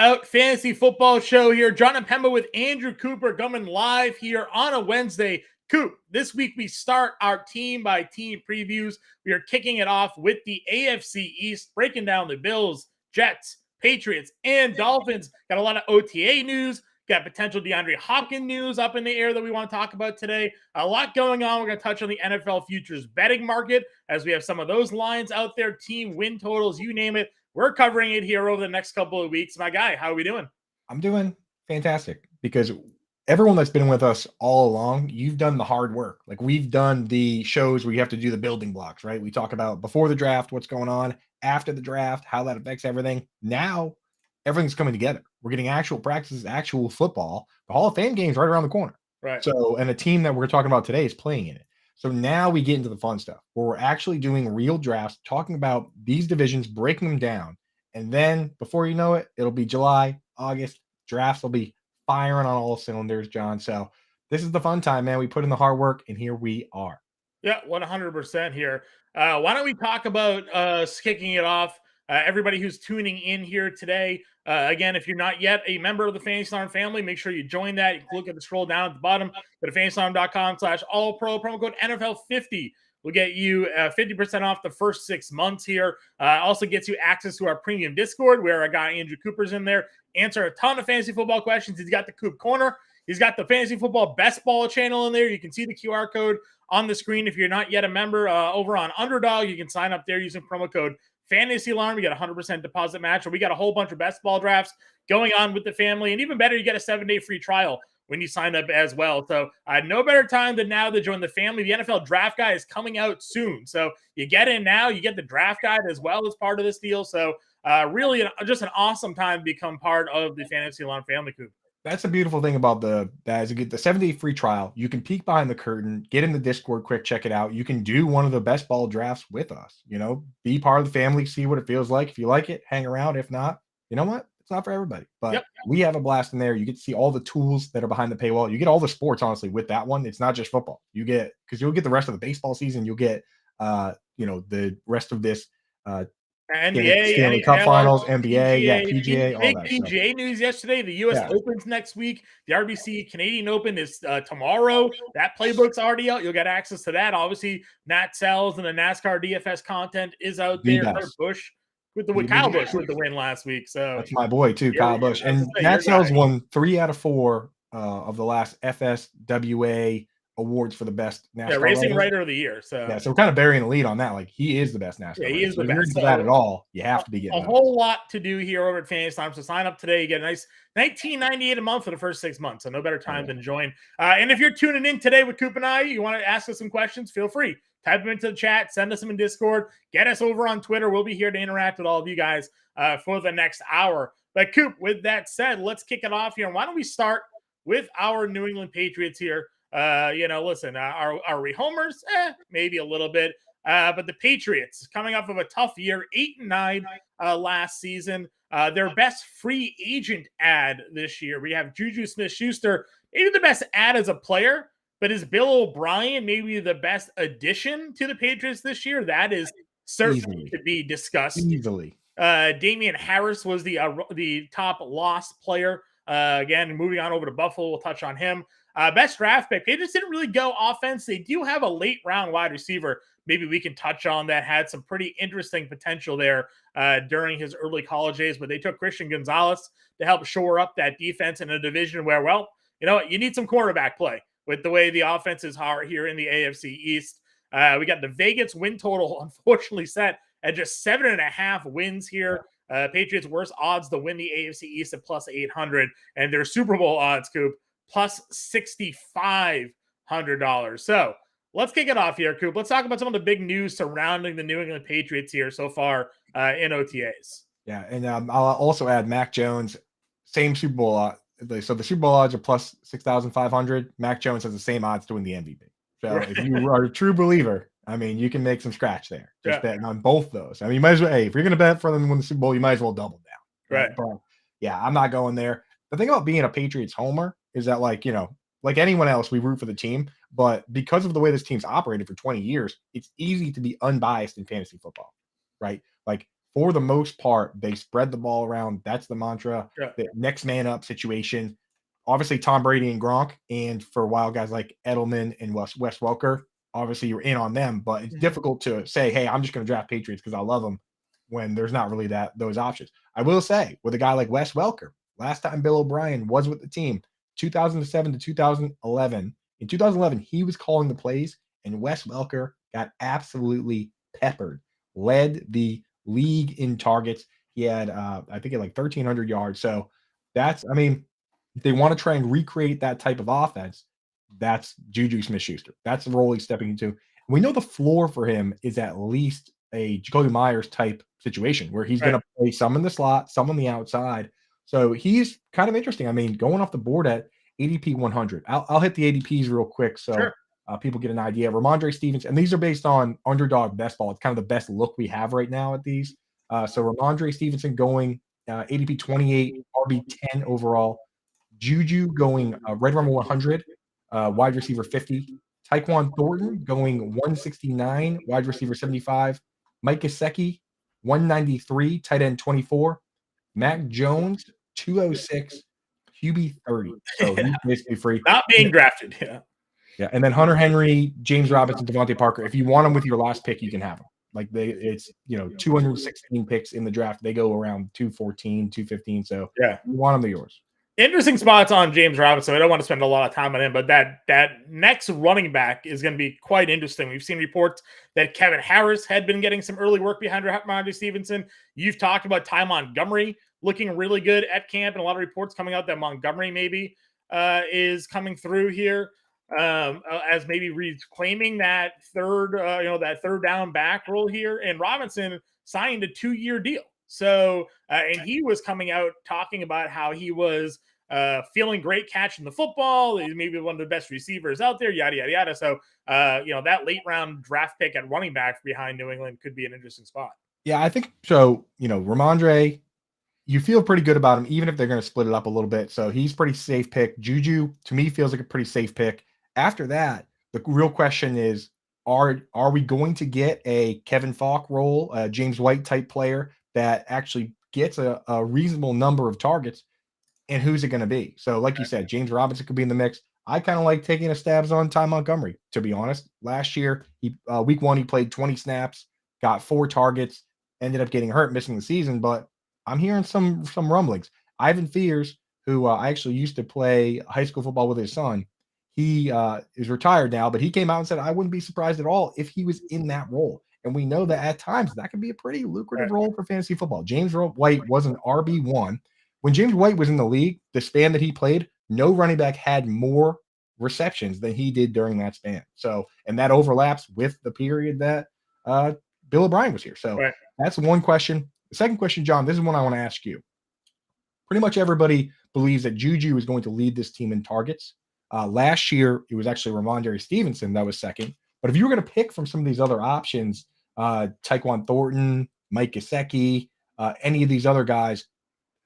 Out Fantasy Football Show here. John Impemba with Andrew Cooper coming live here on a Wednesday. Coop, this week we start our team-by-team previews. We are kicking it off with the AFC East, breaking down the Bills, Jets, Patriots, and Dolphins. Got a lot of OTA news. Got potential DeAndre Hopkins news up in the air that we want to talk about today. A lot going on. We're going to touch on the NFL futures betting market as we have some of those lines out there, team win totals, you name it. We're covering it here over the next couple of weeks. My guy, how are we doing? I'm doing fantastic because everyone that's been with us all along, you've done the hard work. Like we've done the shows where you have to do the building blocks, right? We talk about before the draft, what's going on, after the draft, how that affects everything. Now everything's coming together. We're getting actual practices, actual football. The Hall of Fame game's right around the corner. Right. So, and a team that we're talking about today is playing in it. So now we get into the fun stuff where we're actually doing real drafts, talking about these divisions, breaking them down. And then before you know it, it'll be July, August. Drafts will be firing on all cylinders, John. So this is the fun time, man. We put in the hard work, and here we are. Yeah, 100% here. Why don't we talk about us kicking it off? Everybody who's tuning in here today, again, if you're not yet a member of the Fantasy Alarm family, make sure you join that. You can look at the scroll down at the bottom. Go to fantasyalarm.com/all-pro. Promo code NFL50 will get you 50% off the first 6 months here. Also gets you access to our premium Discord where our guy Andrew Cooper's in there. Answer a ton of fantasy football questions. He's got the Coop Corner. He's got the Fantasy Football Best Ball channel in there. You can see the QR code on the screen. If you're not yet a member over on Underdog, you can sign up there using promo code Fantasy Alarm. You get a 100% deposit match. We got a whole bunch of best ball drafts going on with the family. And even better, you get a 7-day free trial when you sign up as well. So no better time than now to join the family. The NFL Draft Guide is coming out soon. So you get in now. You get the Draft Guide as well as part of this deal. So really just an awesome time to become part of the Fantasy Alarm family, Coop. That's a beautiful thing about that is you get the 7-day free trial. You can peek behind the curtain, get in the Discord quick, check it out. You can do one of the best ball drafts with us, be part of the family, see what it feels like. If you like it, hang around. If not, you know what? It's not for everybody, but we have a blast in there. You get to see all the tools that are behind the paywall. You get all the sports, honestly, with that one. It's not just football. You'll get the rest of the baseball season. You'll get, the rest of this, NBA, Stanley NHL, Cup Finals, NBA, PGA, PGA, all that PGA stuff. news yesterday. The U.S. Open's next week. The RBC Canadian Open is tomorrow. That playbook's already out. You'll get access to that. Obviously, Nat Sells and the NASCAR DFS content is out there. Busch with Kyle Busch with the win last week. So that's my boy too, Kyle Busch. And Nat Sells won 3 out of 4 of the last FSWA awards for the best NASCAR racing writer of the year. So we're kind of burying the lead on that. Like he is the best NASCAR. Yeah, he is the best. If you're into that at all, you have to be getting a whole lot to do here over at Fantasy Time. So sign up today. You get a nice $19.98 a month for the first 6 months. So no better time than join. And if you're tuning in today with Coop and I, you want to ask us some questions, feel free. Type them into the chat, send us them in Discord, get us over on Twitter. We'll be here to interact with all of you guys for the next hour. But Coop, with that said, let's kick it off here. And why don't we start with our New England Patriots here? Listen, are we homers? Maybe a little bit. But the Patriots coming off of a tough year, 8-9 last season. Their best free agent ad this year. We have Juju Smith-Schuster, maybe the best ad as a player, but is Bill O'Brien maybe the best addition to the Patriots this year? That is certainly to be discussed. Easily. Damian Harris was the top lost player. Again, moving on over to Buffalo, we'll touch on him. Best draft pick. Patriots didn't really go offense. They do have a late round wide receiver. Maybe we can touch on that. Had some pretty interesting potential there during his early college days, but they took Christian Gonzalez to help shore up that defense in a division where, you need some quarterback play with the way the offenses are here in the AFC East. We got the Vegas win total, unfortunately, set at just 7.5 wins here. Patriots worst odds to win the AFC East at plus 800, and their Super Bowl odds, Coop, plus $6,500. So let's kick it off here, Coop. Let's talk about some of the big news surrounding the New England Patriots here so far in OTAs. Yeah, and I'll also add Mac Jones, same Super Bowl. So the Super Bowl odds are plus 6,500. Mac Jones has the same odds to win the MVP. So if you are a true believer, I mean, you can make some scratch there. Just betting on both those. I mean, you might as well, if you're going to bet for them to win the Super Bowl, you might as well double down. Right. But yeah, I'm not going there. The thing about being a Patriots homer is that, like anyone else, we root for the team. But because of the way this team's operated for 20 years, it's easy to be unbiased in fantasy football, right? Like for the most part, they spread the ball around. That's the mantra. Yeah. The next man up situation. Obviously, Tom Brady and Gronk, and for a while, guys like Edelman and Wes Welker. Obviously, you're in on them, but it's Mhm. difficult to say, "Hey, I'm just going to draft Patriots because I love them," when there's not really those options. I will say, with a guy like Wes Welker, last time Bill O'Brien was with the team, 2007 to 2011. In 2011, he was calling the plays, and Wes Welker got absolutely peppered. Led the league in targets. He had, I think, he had like 1,300 yards. So I mean, if they want to try and recreate that type of offense, that's Juju Smith-Schuster. That's the role he's stepping into. We know the floor for him is at least a Jacoby Myers type situation where he's going Right. to play some in the slot, some on the outside. So he's kind of interesting. I mean, going off the board at ADP 100. I'll hit the ADPs real quick so Sure. people get an idea. Ramondre Stevenson, and these are based on underdog best ball. It's kind of the best look we have right now at these. So Ramondre Stevenson going ADP 28, RB 10 overall. Juju going red rumble 100, wide receiver 50. Tyquan Thornton going 169, wide receiver 75. Mike Gesicki 193, tight end 24. Mac Jones 206, QB 30. So Yeah. he's basically free. Not being drafted. Yeah. Yeah, and then Hunter Henry, James Robinson, Devontae Parker. If you want them with your last pick, you can have them. Like it's 216 picks in the draft. They go around 214, 215. So Yeah. you want them, they're yours. Interesting spots on James Robinson. I don't want to spend a lot of time on him, but that next running back is going to be quite interesting. We've seen reports that Kevin Harris had been getting some early work behind Ramondre Stevenson. You've talked about Ty Montgomery looking really good at camp, and a lot of reports coming out that Montgomery maybe is coming through here as maybe reclaiming that third down back role here. And Robinson signed a 2-year deal. So, and he was coming out talking about how he was feeling great catching the football. He's maybe one of the best receivers out there, yada, yada, yada. So, that late round draft pick at running back behind New England could be an interesting spot. Yeah, I think so. Ramondre, you feel pretty good about him, even if they're going to split it up a little bit. So he's pretty safe pick. Juju, to me, feels like a pretty safe pick. After that, the real question is, are we going to get a Kevin Falk role, a James White type player that actually gets a reasonable number of targets? And who's it going to be? So, like you said, James Robinson could be in the mix. I kind of like taking a stabs on Ty Montgomery, to be honest. Last year, week 1, he played 20 snaps, got 4 targets, ended up getting hurt, missing the season. But I'm hearing some rumblings. Ivan Fears, who I actually used to play high school football with his son, he is retired now, but he came out and said I wouldn't be surprised at all if he was in that role. And we know that at times that can be a pretty lucrative Right. role for fantasy football. James White was an RB1. When James White was in the league, the span that he played, no running back had more receptions than he did during that span. So, and that overlaps with the period that Bill O'Brien was here. So Right. that's one question. The second question, John, this is one I want to ask you. Pretty much everybody believes that Juju is going to lead this team in targets. Last year, it was actually Ramondre Stevenson that was second. But if you were going to pick from some of these other options, Tyquan Thornton, Mike Gesicki, any of these other guys,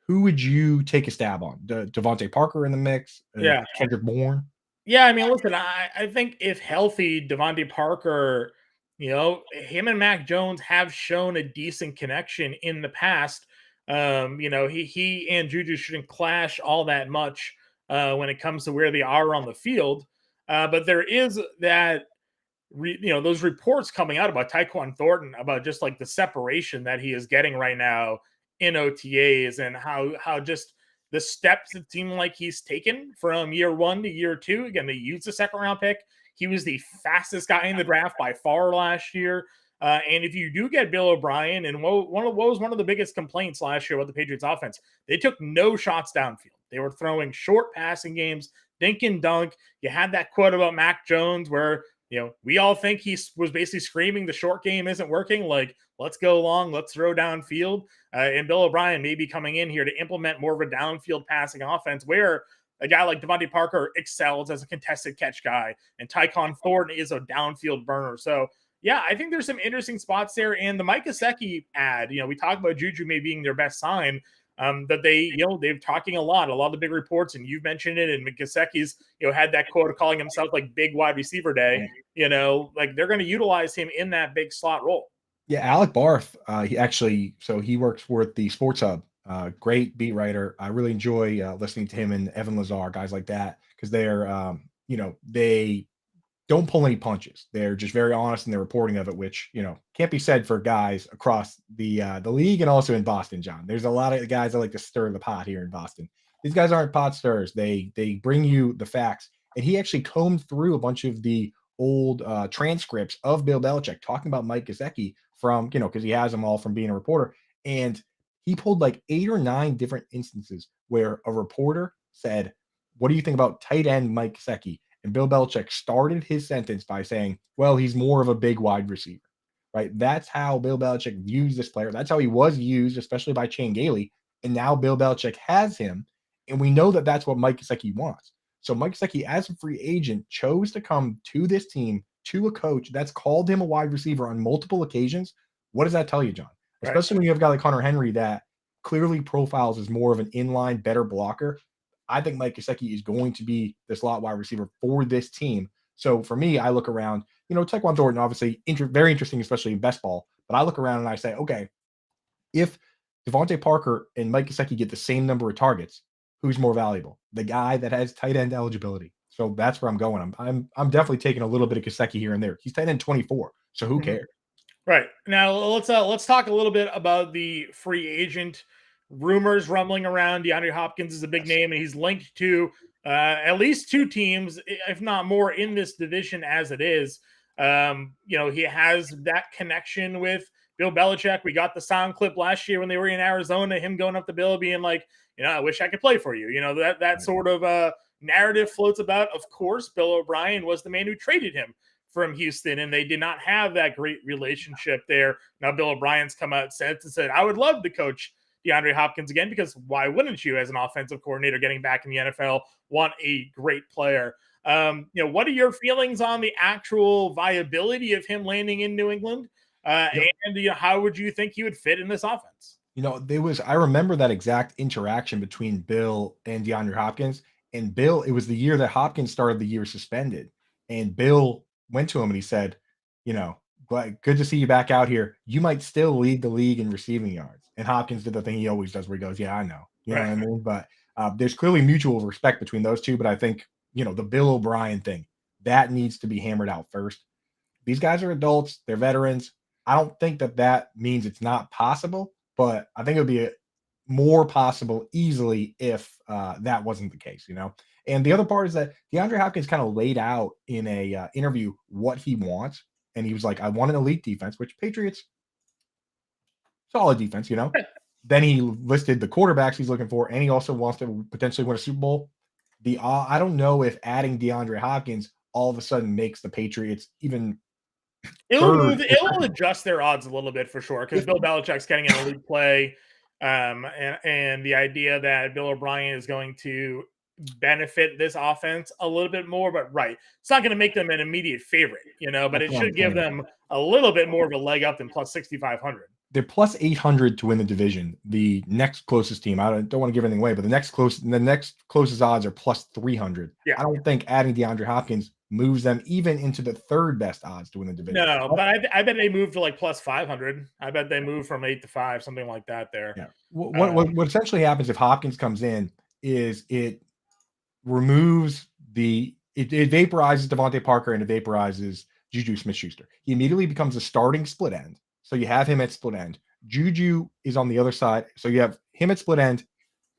who would you take a stab on? Devontae Parker in the mix? Yeah. Kendrick Bourne? Yeah, I mean, listen, I think if healthy, Devontae Parker, him and Mac Jones have shown a decent connection in the past. He and Juju shouldn't clash all that much when it comes to where they are on the field. But there is those reports coming out about Tyquan Thornton about just like the separation that he is getting right now in OTAs and how just the steps it seem like he's taken from year 1 to year 2. Again, they used a second round pick. He was the fastest guy in the draft by far last year. And if you do get Bill O'Brien, and what was one of the biggest complaints last year about the Patriots offense, they took no shots downfield. They were throwing short passing games, dink and dunk. You had that quote about Mac Jones where we all think he was basically screaming the short game isn't working. Like, let's go long, let's throw downfield. And Bill O'Brien may be coming in here to implement more of a downfield passing offense where a guy like Devontae Parker excels as a contested catch guy, and Tyquan Thornton is a downfield burner. So, yeah, I think there's some interesting spots there. And the Mike Gesicki ad, we talked about Juju maybe being their best sign. That they're talking a lot of the big reports, and you've mentioned it. And Gesicki's, had that quote of calling himself like big wide receiver day. Like they're going to utilize him in that big slot role. Yeah, Alec Barth, he works with the Sports Hub. Great beat writer. I really enjoy listening to him and Evan Lazar, guys like that, because they're they don't pull any punches. They're just very honest in their reporting of it, which can't be said for guys across the league and also in Boston. John, there's a lot of guys that like to stir the pot here in Boston. These guys aren't pot stirrers. They bring you the facts. And he actually combed through a bunch of the old transcripts of Bill Belichick talking about Mike Gesicki from because he has them all from being a reporter, and he pulled like 8 or 9 different instances where a reporter said, "What do you think about tight end Mike Gesicki?" And Bill Belichick started his sentence by saying, "Well, he's more of a big wide receiver." Right? That's how Bill Belichick views this player. That's how he was used, especially by Chan Gailey. And now Bill Belichick has him, and we know that that's what Mike Gesicki wants. So Mike Gesicki, as a free agent, chose to come to this team, to a coach that's called him a wide receiver on multiple occasions. What does that tell you, John? Right. Especially when you have a guy like Hunter Henry that clearly profiles as more of an inline, better blocker. I think Mike Gesicki is going to be the slot wide receiver for this team. So for me, I look around, Tyquan Thornton, obviously very interesting, especially in best ball. But I look around and I say, okay, if Devontae Parker and Mike Gesicki get the same number of targets, who's more valuable? The guy that has tight end eligibility. So that's where I'm going. I'm definitely taking a little bit of Gesicki here and there. He's tight end 24, so who Mhm. cares? Right. Now let's talk a little bit about the free agent rumors rumbling around. DeAndre Hopkins is a big Yes. name, and he's linked to at least 2 teams, if not more, in this division as it is. He has that connection with Bill Belichick. We got the sound clip last year when they were in Arizona, him going up to Bill, being like, I wish I could play for you. That Right. sort of narrative floats about. Of course, Bill O'Brien was the man who traded him from Houston, and they did not have that great relationship there. Now, Bill O'Brien's come out since and said, I would love to coach DeAndre Hopkins again, because why wouldn't you, as an offensive coordinator getting back in the NFL, want a great player? What are your feelings on the actual viability of him landing in New England? Yep. And how would you think he would fit in this offense? I remember that exact interaction between Bill and DeAndre Hopkins. And Bill, it was the year that Hopkins started the year suspended. And Bill went to him and he said, good to see you back out here. You might still lead the league in receiving yards. And Hopkins did the thing he always does where he goes, yeah, I know. You know Right. what I mean? But there's clearly mutual respect between those two. But I think, the Bill O'Brien thing, that needs to be hammered out first. These guys are adults, they're veterans. I don't think that means it's not possible, but I think it would be more possible easily if that wasn't the case. And the other part is that DeAndre Hopkins kind of laid out in a interview what he wants, and he was like, "I want an elite defense," which Patriots solid defense. Then he listed the quarterbacks he's looking for, and he also wants to potentially win a Super Bowl. I don't know if adding DeAndre Hopkins all of a sudden makes the Patriots even third or It'll second. adjust their odds a little bit for sure, because If Bill Belichick's getting an elite play, and the idea that Bill O'Brien is going to benefit this offense a little bit more. But right, it's not going to make them an immediate favorite, but that's it what I'm should give saying. them a little bit more of a leg up than plus 6,500. They're plus 800 to win the division. The next closest team, I don't want to give anything away, but the next closest odds are plus 300. Yeah. I don't think adding DeAndre Hopkins moves them even into the third best odds to win the division. No, but I bet they moved to like plus 500. I bet they moved from 8 to 5, something like that there. Yeah. What, Um, what what essentially happens if Hopkins comes in is it removes it vaporizes Devontae Parker and it vaporizes Juju Smith-Schuster. He immediately becomes a starting split end. So you have him at split end. Juju is on the other side. So you have him at split end,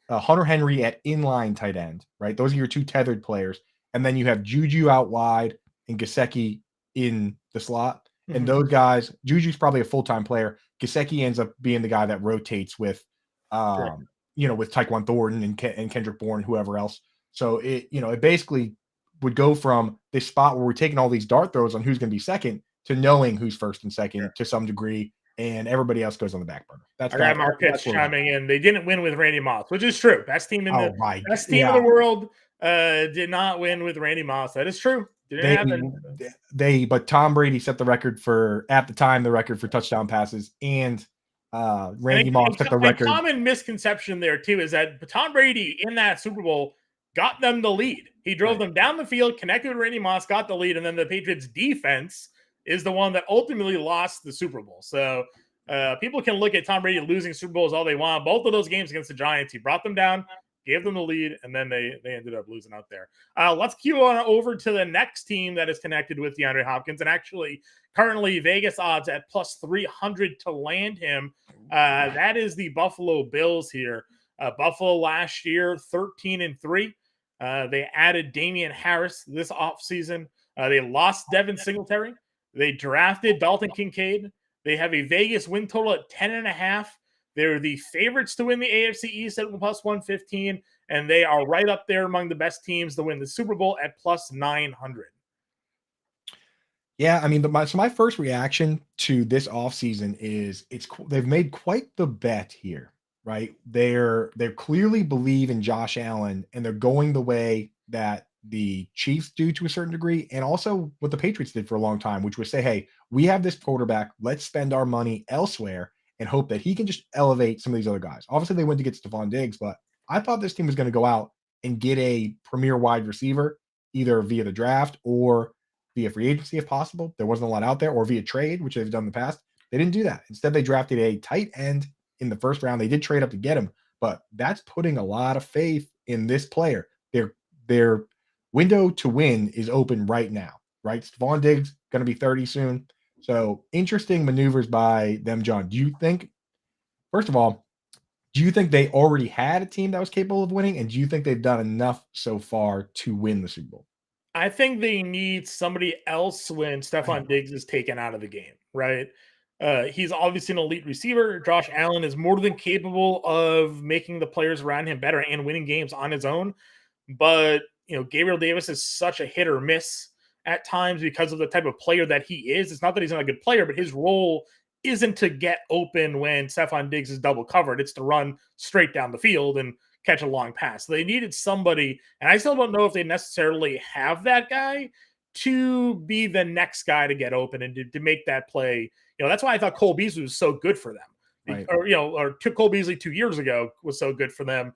Hunter Henry at inline tight end, right? Those are your two tethered players. And then you have Juju out wide and Gasecki in the slot. And mhm. those guys, Juju's probably a full-time player. Gasecki ends up being the guy that rotates with, Sure. with Tyquan Thornton and Kendrick Bourne, whoever else. So it basically would go from this spot where we're taking all these dart throws on who's going to be second to knowing who's first and Sure. second to some degree, and everybody else goes on the back burner. That's I got that. Mark That's Pitts where we're going. chiming in. They didn't win with Randy Moss, which is true. Oh my, Best team in yeah. the world did not win with Randy Moss. That is true. Didn't They happen. but Tom Brady set the record for at the time the record for touchdown passes, and And Randy Moss set the a record. common misconception there too is that Tom Brady in that Super Bowl got them the lead. He drove Right. them down the field, connected with Randy Moss, got the lead, and then the Patriots defense is the one that ultimately lost the Super Bowl. So people can look at Tom Brady losing Super Bowls all they want. Both of those games against the Giants, he brought them down, gave them the lead, and then they ended up losing out there. Let's cue on over to the next team that is connected with DeAndre Hopkins, and actually currently Vegas odds at plus 300 to land him. That is the Buffalo Bills here. Buffalo last year 13-3. They added Damian Harris this offseason. They lost Devin Singletary. They drafted Dalton Kincaid. They have a Vegas win total at 10.5. They're the favorites to win the AFC East at plus 115, and they are right up there among the best teams to win the Super Bowl at plus 900. Yeah, I mean, my first reaction to this offseason is they've made quite the bet here, right? They clearly believe in Josh Allen, and they're going the way that the Chiefs do to a certain degree, and also what the Patriots did for a long time, which was say, "Hey, we have this quarterback. Let's spend our money elsewhere and hope that he can just elevate some of these other guys." Obviously, they went to get Stephon Diggs, but I thought this team was going to go out and get a premier wide receiver, either via the draft or via free agency if possible. There wasn't a lot out there, or via trade, which they've done in the past. They didn't do that. Instead, they drafted a tight end in the first round. They did trade up to get him, but that's putting a lot of faith in this player. Their window to win is open right now, right? Stephon Diggs going to be 30 soon. So interesting maneuvers by them, John. Do you think, first of all, do you think they already had a team that was capable of winning? And do you think they've done enough so far to win the Super Bowl? I think they need somebody else when Stephon Diggs is taken out of the game, right? He's obviously an elite receiver. Josh Allen is more than capable of making the players around him better and winning games on his own. But, Gabriel Davis is such a hit or miss at times because of the type of player that he is. It's not that he's not a good player, but his role isn't to get open when Stephon Diggs is double covered. It's to run straight down the field and catch a long pass. So they needed somebody, and I still don't know if they necessarily have that guy to be the next guy to get open and to make that play. That's why I thought Cole Beasley was so good for them. Right. Or took Cole Beasley 2 years ago was so good for them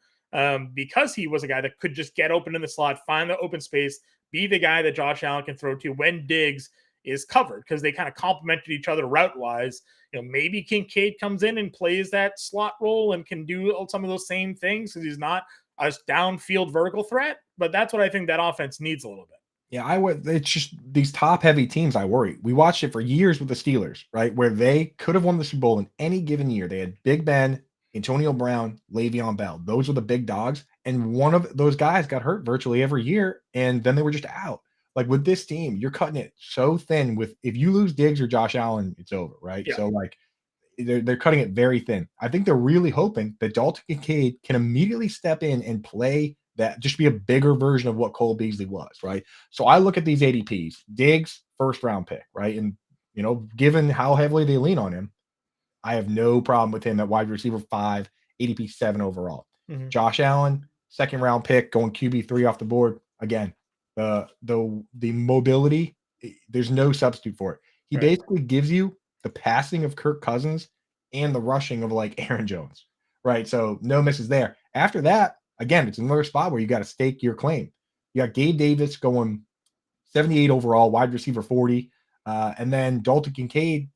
because he was a guy that could just get open in the slot, find the open space, be the guy that Josh Allen can throw to when Diggs is covered, because they kind of complemented each other route wise. Maybe Kincaid comes in and plays that slot role and can do some of those same things because he's not a downfield vertical threat. But that's what I think that offense needs a little bit. Yeah, I would. It's just these top heavy teams. I worry. We watched it for years with the Steelers, right? Where they could have won the Super Bowl in any given year. They had Big Ben, Antonio Brown, Le'Veon Bell. Those were the big dogs. And one of those guys got hurt virtually every year. And then they were just out. Like with this team, you're cutting it so thin with if you lose Diggs or Josh Allen, it's over, right? Yeah. So like they're cutting it very thin. I think they're really hoping that Dalton Kincaid can immediately step in and play that, just be a bigger version of what Cole Beasley was, right? So I look at these ADPs, Diggs, first round pick, right? And, given how heavily they lean on him, I have no problem with him at wide receiver 5, ADP 7 overall. Mm-hmm. Josh Allen, second round pick, going QB3 off the board. Again, the mobility, there's no substitute for it. He Right. basically gives you the passing of Kirk Cousins and the rushing of like Aaron Jones, right? So no misses there. After that, again, it's another spot where you got to stake your claim. You got Gabe Davis going 78 overall, wide receiver 40, and then Dalton Kincaid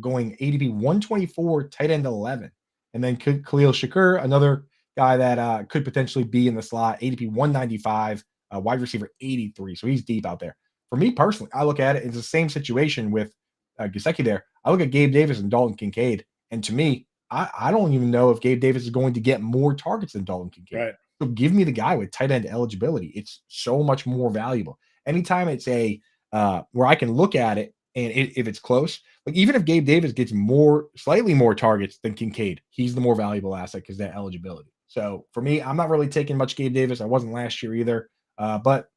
going ADP 124, tight end 11, and then Khalil Shakur, another guy that could potentially be in the slot, ADP 195, wide receiver 83. So he's deep out there. For me personally, I look at it, it's the same situation with Gesicki there. I look at Gabe Davis and Dalton Kincaid, and to me, I don't even know if Gabe Davis is going to get more targets than Dalton Kincaid. Right. So give me the guy with tight end eligibility. It's so much more valuable. Anytime it's where I can look at it and if it's close, like even if Gabe Davis gets slightly more targets than Kincaid, he's the more valuable asset because that eligibility. So for me, I'm not really taking much Gabe Davis. I wasn't last year either. But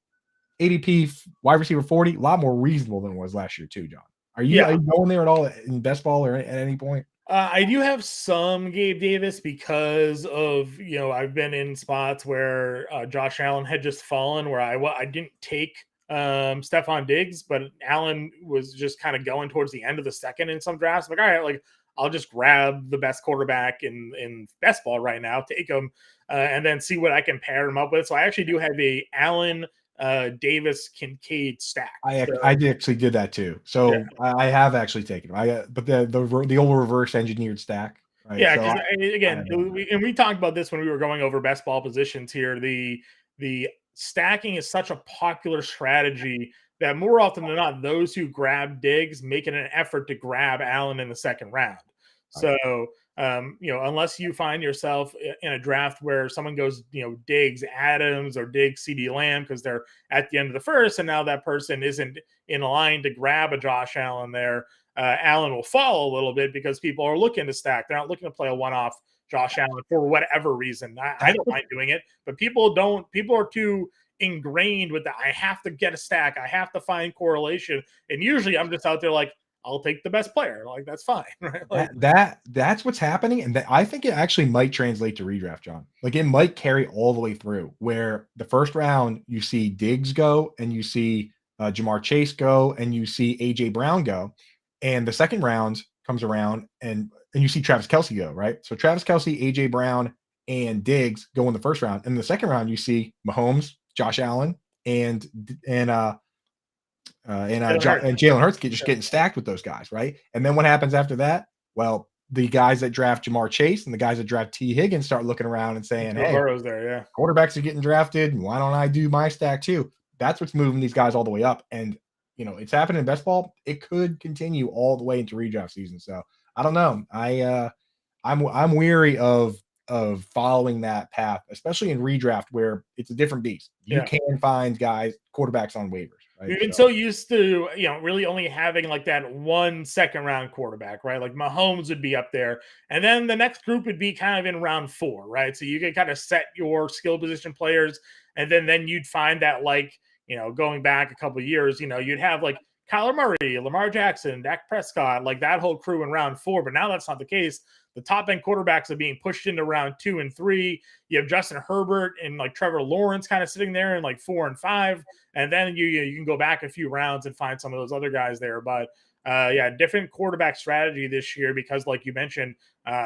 ADP wide receiver 40, a lot more reasonable than it was last year too, John. Are you going there at all in best ball or at any point? I do have some Gabe Davis because of, I've been in spots where Josh Allen had just fallen where I didn't take Stephon Diggs, but Allen was just kind of going towards the end of the second in some drafts. Like, all right, like I'll just grab the best quarterback in best ball right now, take him, and then see what I can pair him up with. So I actually do have a Allen Davis Kincaid stack. I actually did that too. Yeah. So I have actually taken them. But the old reverse engineered stack, right? Yeah, So because I again, have done we talked about this when we were going over best ball positions here. The stacking is such a popular strategy that more often than not, those who grab Diggs make it an effort to grab Allen in the second round. that. Right. So unless you find yourself in a draft where someone goes, Diggs Adams or Diggs CD Lamb because they're at the end of the first, and now that person isn't in line to grab a Josh Allen there, Allen will fall a little bit because people are looking to stack. They're not looking to play a one-off Josh Allen for whatever reason. I That's don't mind doing it, but people don't. People are too ingrained with that. I have to get a stack. I have to find correlation. And usually, I'm just out there like, I'll take the best player. Like that's fine, right? Like that's what's happening, and I think it actually might translate to redraft, John. Like it might carry all the way through, where the first round you see Diggs go, and you see Jamar Chase go, and you see AJ Brown go, and the second round comes around, and you see Travis Kelsey go, right? So Travis Kelsey, AJ Brown, and Diggs go in the first round, and in the second round you see Mahomes, Josh Allen, and and uh Jalen Hurts. And Jalen Hurts getting stacked with those guys, right? And then what happens after that? Well, the guys that draft Jamar Chase and the guys that draft T. Higgins start looking around and saying, Joe "Hey, Burrow's there, yeah. quarterbacks are getting drafted. Why don't I do my stack too?" That's what's moving these guys all the way up. And it's happening in best ball. It could continue all the way into redraft season. So I don't know. I'm weary of following that path, especially in redraft where it's a different beast. You Yeah. can find guys quarterbacks on waivers, right? We've been so used to, really only having like that 1 second round quarterback, right? Like Mahomes would be up there. And then the next group would be kind of in round 4, right? So you can kind of set your skill position players. And then you'd find that, like, going back a couple of years, you'd have like Kyler Murray, Lamar Jackson, Dak Prescott, like that whole crew in round 4. But now that's not the case. The top end quarterbacks are being pushed into round 2 and 3. You have Justin Herbert and like Trevor Lawrence kind of sitting there in like 4 and 5. And then you can go back a few rounds and find some of those other guys there. But different quarterback strategy this year because, like you mentioned,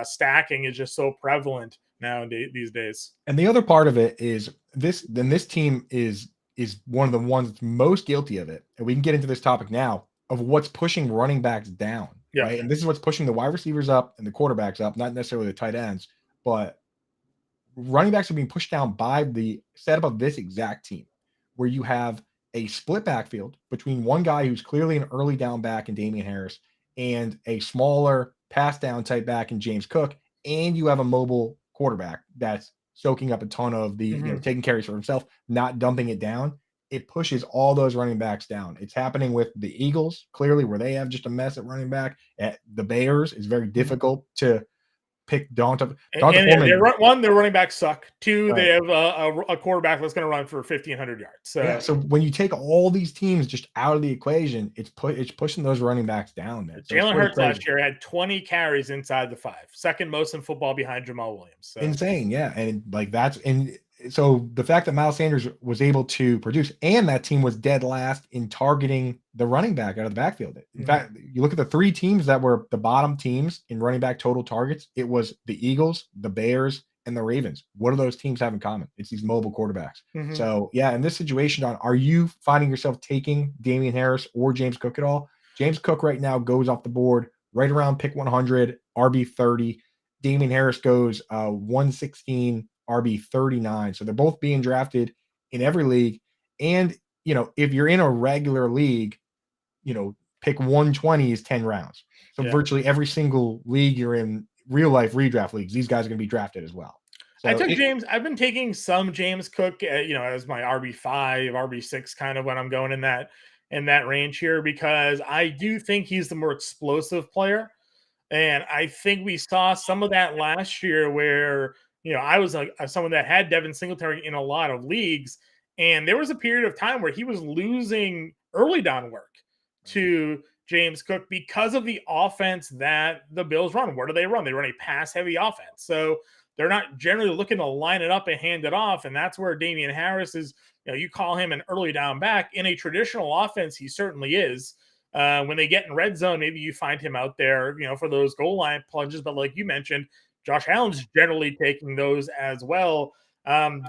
stacking is just so prevalent now these days. And the other part of it is this team is one of the ones that's most guilty of it. And we can get into this topic now of what's pushing running backs down, Yeah. right? And this is what's pushing the wide receivers up and the quarterbacks up, not necessarily the tight ends, but running backs are being pushed down by the setup of this exact team, where you have a split backfield between one guy who's clearly an early down back in Damian Harris and a smaller pass down type back in James Cook, and you have a mobile quarterback that's soaking up a ton of the taking carries for himself, not dumping it down. It pushes all those running backs down. It's happening with the Eagles, clearly, where they have just a mess at running back. At the Bears, it's very difficult to pick Donta And Foreman. their running backs suck. 2, they Right. have a quarterback that's going to run for 1,500 yards. So Yeah, so when you take all these teams just out of the equation, it's pushing those running backs down, man. So it's Jalen pretty Hurts crazy. last year had 20 carries inside the 5, second most in football behind Jamal Williams. So Insane, yeah, and like so the fact that Miles Sanders was able to produce and that team was dead last in targeting the running back out of the backfield. In fact, you look at the 3 teams that were the bottom teams in running back total targets, it was the Eagles, the Bears, and the Ravens. What do those teams have in common? It's these mobile quarterbacks. So, yeah, in this situation, Don, are you finding yourself taking Damian Harris or James Cook at all? James Cook right now goes off the board right around pick 100, RB 30. Damian Harris goes 116, RB 39. So they're both being drafted in every league. And, if you're in a regular league, pick 120 is 10 rounds. So virtually every single league you're in, real life redraft leagues, these guys are going to be drafted as well. So I've been taking some James Cook, as my RB5, RB6 kind of when I'm going in that range here because I do think he's the more explosive player. And I think we saw some of that last year where, I was like someone that had Devin Singletary in a lot of leagues. And there was a period of time where he was losing early down work to James Cook because of the offense that the Bills run. Where do they run? They run a pass heavy offense. So they're not generally looking to line it up and hand it off. And that's where Damian Harris is, you call him an early down back. In a traditional offense, he certainly is. When they get in red zone, maybe you find him out there, for those goal line plunges. But like you mentioned, Josh Allen's generally taking those as well.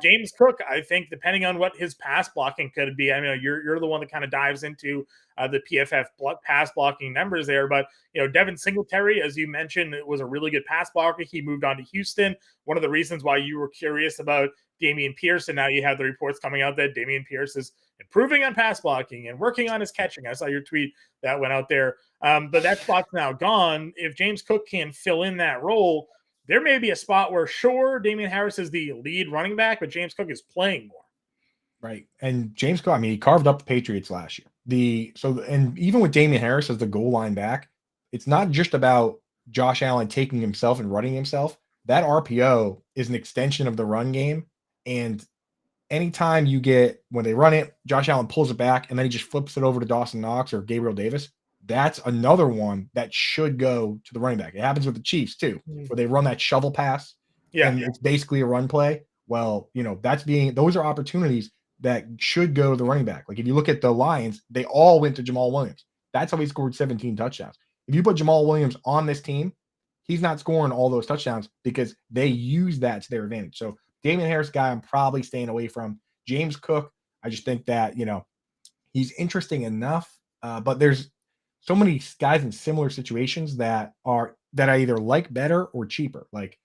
James Cook, I think, depending on what his pass blocking could be, I mean, you're the one that kind of dives into the PFF pass blocking numbers there, but Devin Singletary, as you mentioned, was a really good pass blocker. He moved on to Houston. One of the reasons why you were curious about Dameon Pierce, and now you have the reports coming out that Dameon Pierce is improving on pass blocking and working on his catching. I saw your tweet that went out there, but that spot's now gone. If James Cook can fill in that role, there may be a spot where, sure, Damian Harris is the lead running back, but James Cook is playing more. Right. And James Cook, I mean, he carved up the Patriots last year. And even with Damian Harris as the goal line back, it's not just about Josh Allen taking himself and running himself. That RPO is an extension of the run game. And anytime when they run it, Josh Allen pulls it back and then he just flips it over to Dawson Knox or Gabriel Davis. That's another one that should go to the running back. It happens with the Chiefs too, where they run that shovel pass. And it's basically a run play. Well, those are opportunities that should go to the running back. Like if you look at the Lions, they all went to Jamal Williams. That's how he scored 17 touchdowns. If you put Jamal Williams on this team, he's not scoring all those touchdowns because they use that to their advantage. So Damian Harris guy, I'm probably staying away from. James Cook, I just think that, he's interesting enough, but there's so many guys in similar situations that I either like better or cheaper. Like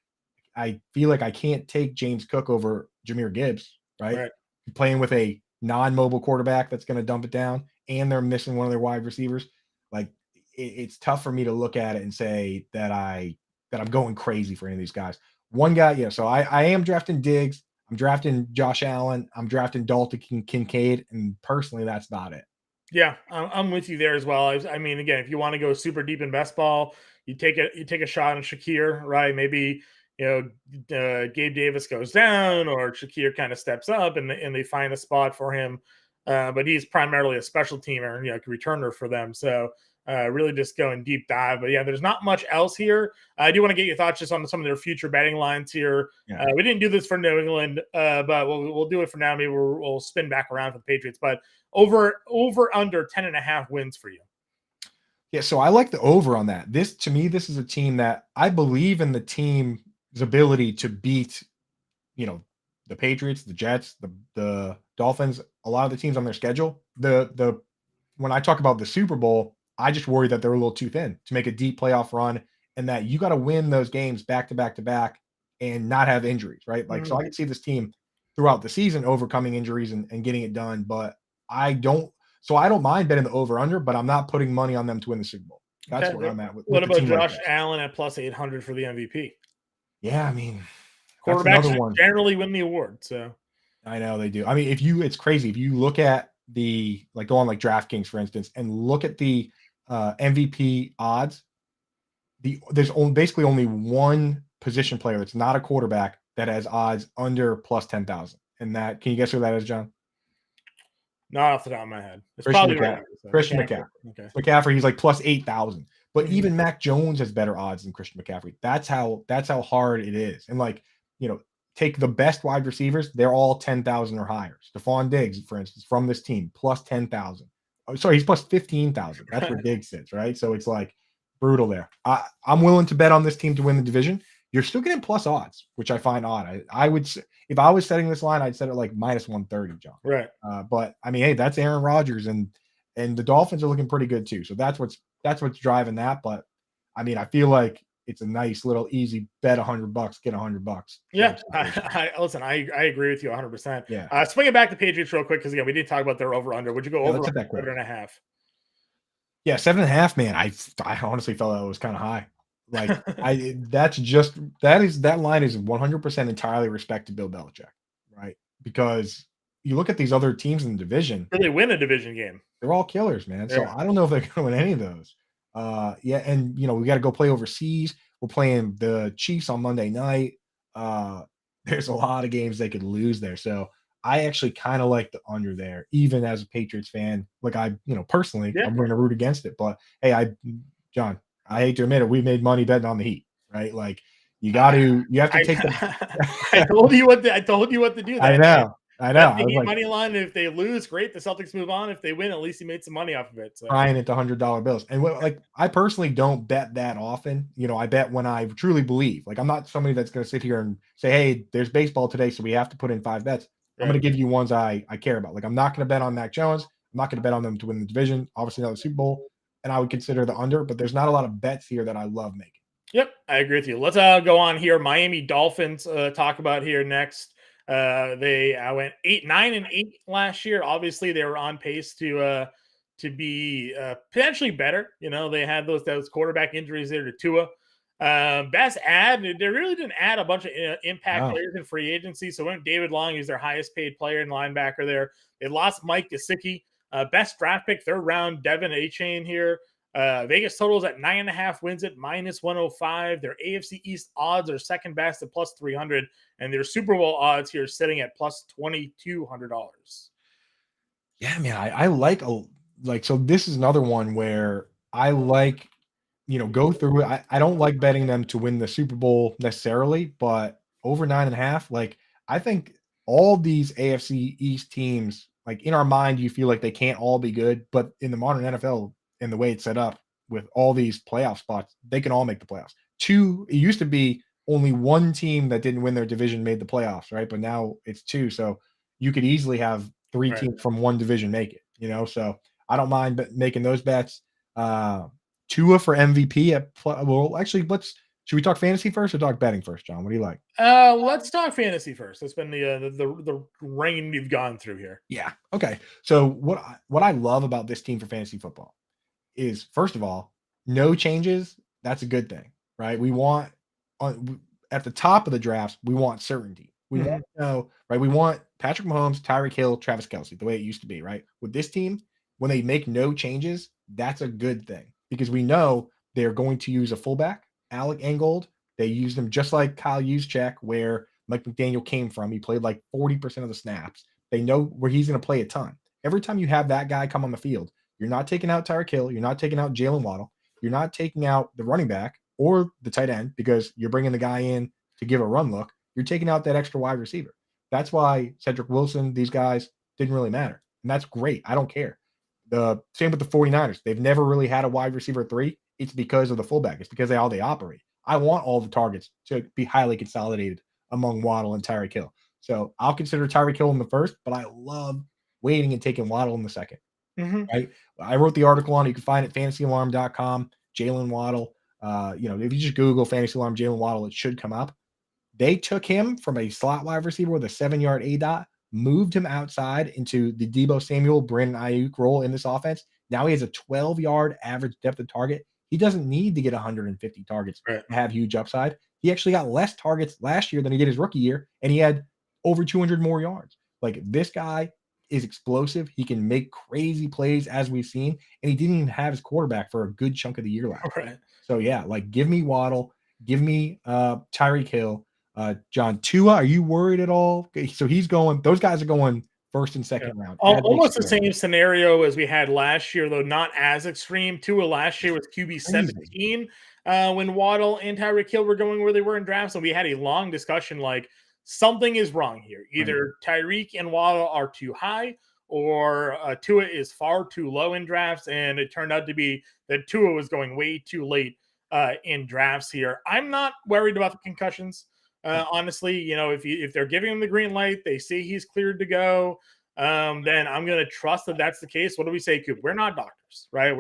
I feel like I can't take James Cook over Jahmyr Gibbs, right? Playing with a non-mobile quarterback that's going to dump it down, and they're missing one of their wide receivers. Like it's tough for me to look at it and say that I'm going crazy for any of these guys. One guy, so I am drafting Diggs. I'm drafting Josh Allen. I'm drafting Dalton Kincaid, and personally, that's about it. Yeah, I'm with you there as well. I mean, again, if you want to go super deep in best ball, you take a shot on Shakir, right? Maybe Gabe Davis goes down, or Shakir kind of steps up, and they find a spot for him. But he's primarily a special teamer, returner for them. So really just going deep dive. But yeah, there's not much else here. I do want to get your thoughts just on some of their future betting lines here. Yeah. We didn't do this for New England, but we'll do it for now. Maybe we'll spin back around for the Patriots. But over under 10.5 wins for you. Yeah, so I like the over on that. To me, this is a team that I believe in the team's ability to beat, the Patriots, the Jets, the Dolphins, a lot of the teams on their schedule. When I talk about the Super Bowl, I just worry that they're a little too thin to make a deep playoff run, and that you got to win those games back to back to back and not have injuries, right? Like, so I can see this team throughout the season overcoming injuries and getting it done, but I don't mind betting the over under, but I'm not putting money on them to win the Super Bowl. That's where I'm at. What about Josh Allen at plus 800 for the MVP? Yeah, I mean, quarterbacks generally win the award. So I know they do. I mean, it's crazy. If you look at go on like DraftKings, for instance, and look at the MVP odds, there's basically only one position player that's not a quarterback that has odds under plus 10,000. And can you guess who that is, John? Not off the top of my head. It's Christian probably McCaffrey. Christian McCaffrey. Okay. McCaffrey, he's like plus 8,000. But even Mac Jones has better odds than Christian McCaffrey. That's how hard it is. And take the best wide receivers, they're all 10,000 or higher. Stephon Diggs, for instance, from this team, plus 10,000. Oh, sorry, he's plus 15,000. That's where Diggs sits, right? So it's like brutal there. I'm willing to bet on this team to win the division. You're still getting plus odds, which I find odd. I would, if I was setting this line, I'd set it like minus 130, John. Right. But I mean, hey, that's Aaron Rodgers, and the Dolphins are looking pretty good too. So that's what's driving that. But I mean, I feel like it's a nice little easy bet. $100, get $100. Yeah, listen, I agree with you 100%. Yeah. Swing it back to Patriots real quick, because again, we didn't talk about their over under. Would you go over 7.5? Yeah, 7.5. Man, I honestly felt that was kind of high. Like that line is 100% entirely respect to Bill Belichick, right? Because you look at these other teams in the division, they win a division game. They're all killers, man. So I don't know if they're going to win any of those. Yeah, and we got to go play overseas. We're playing the Chiefs on Monday night. There's a lot of games they could lose there. So I actually kind of like the under there, even as a Patriots fan. Like personally, I'm going to root against it. But hey, John, I hate to admit it, we made money betting on the Heat, right? Like you have to take the I told you what to do. I know. I know. Bet I the was Heat like money line. If they lose, great. The Celtics move on. If they win, at least he made some money off of it. So crying at the $100 bills. And what like I personally don't bet that often. I bet when I truly believe. Like I'm not somebody that's going to sit here and say, "Hey, there's baseball today, so we have to put in 5 bets." I'm right. going to give you ones I care about. Like I'm not going to bet on Mac Jones. I'm not going to bet on them to win the division. Obviously, not the Super Bowl, and I would consider the under. But there's not a lot of bets here that I love making. Yep, I agree with you. Let's go on here. Miami Dolphins talk about here next. They went 8-9-8 last year. Obviously, they were on pace to be potentially better. They had those quarterback injuries there to Tua. Best add, they really didn't add a bunch of impact No, players in free agency. So went David Long, who's their highest paid player and linebacker there. They lost Mike Gesicki. Best draft pick, third round, Devin A-Chain here. Vegas totals at 9.5, wins at -105. Their AFC East odds are second best at +300, and their Super Bowl odds here sitting at +$2,200. yeah, man, I like so this is another one where I like go through it. I don't like betting them to win the Super Bowl necessarily, but over 9.5, like I think all these AFC East teams, like in our mind, you feel like they can't all be good, but in the modern NFL and the way it's set up with all these playoff spots, they can all make the playoffs. It used to be only one team that didn't win their division made the playoffs, right? But now it's two. So you could easily have three Right. teams from one division make it. So I don't mind making those bets. Tua for MVP well, actually, should we talk fantasy first or talk betting first, John? What do you like? Let's talk fantasy first. That's been the reign we've gone through here. Yeah. Okay. So what I love about this team for fantasy football is first of all, no changes. That's a good thing, right? We want at the top of the drafts, we want certainty. We want Mhm. to know, right? We want Patrick Mahomes, Tyreek Hill, Travis Kelsey, the way it used to be, right? With this team, when they make no changes, that's a good thing because we know they're going to use a fullback, Alec Ingold. They used him just like Kyle Juszczyk, where Mike McDaniel came from. He played like 40% of the snaps. They know where he's going to play a ton. Every time you have that guy come on the field, you're not taking out Tyreek Hill. You're not taking out Jalen Waddle. You're not taking out the running back or the tight end because you're bringing the guy in to give a run look. You're taking out that extra wide receiver. That's why Cedric Wilson, these guys didn't really matter. And that's great. I don't care. The same with the 49ers. They've never really had a wide receiver three. It's because of the fullback. It's because of how they operate. I want all the targets to be highly consolidated among Waddle and Tyreek Hill. So I'll consider Tyreek Hill in the first, but I love waiting and taking Waddle in the second. Mhm. Right? I wrote the article on it. You can find it at fantasyalarm.com. Jalen Waddle. If you just Google fantasy alarm Jalen Waddle, it should come up. They took him from a slot wide receiver with a 7-yard A dot, moved him outside into the Debo Samuel, Brandon Ayuk role in this offense. Now he has a 12-yard average depth of target. He doesn't need to get 150 targets Right. to have huge upside. He actually got less targets last year than he did his rookie year, and he had over 200 more yards. Like this guy is explosive. He can make crazy plays as we've seen, and he didn't even have his quarterback for a good chunk of the year last year. Right. So yeah, like give me Waddle, give me Tyreek Hill, John Tua. Are you worried at all? Okay, so he's going. Those guys are going first and Yeah. second round as they Almost the should. same scenario as we had last year, though not as extreme. Tua last year was QB Crazy. 17 when Waddle and Tyreek Hill were going where they were in drafts, and we had a long discussion like something is wrong here. Right. Either Tyreek and Waddle are too high, or Tua is far too low in drafts, and it turned out to be that Tua was going way too late in drafts here. I'm not worried about the concussions. Honestly, if they're giving him the green light, they see he's cleared to go, then I'm going to trust that that's the case. What do we say, Coop? We're not doctors, right?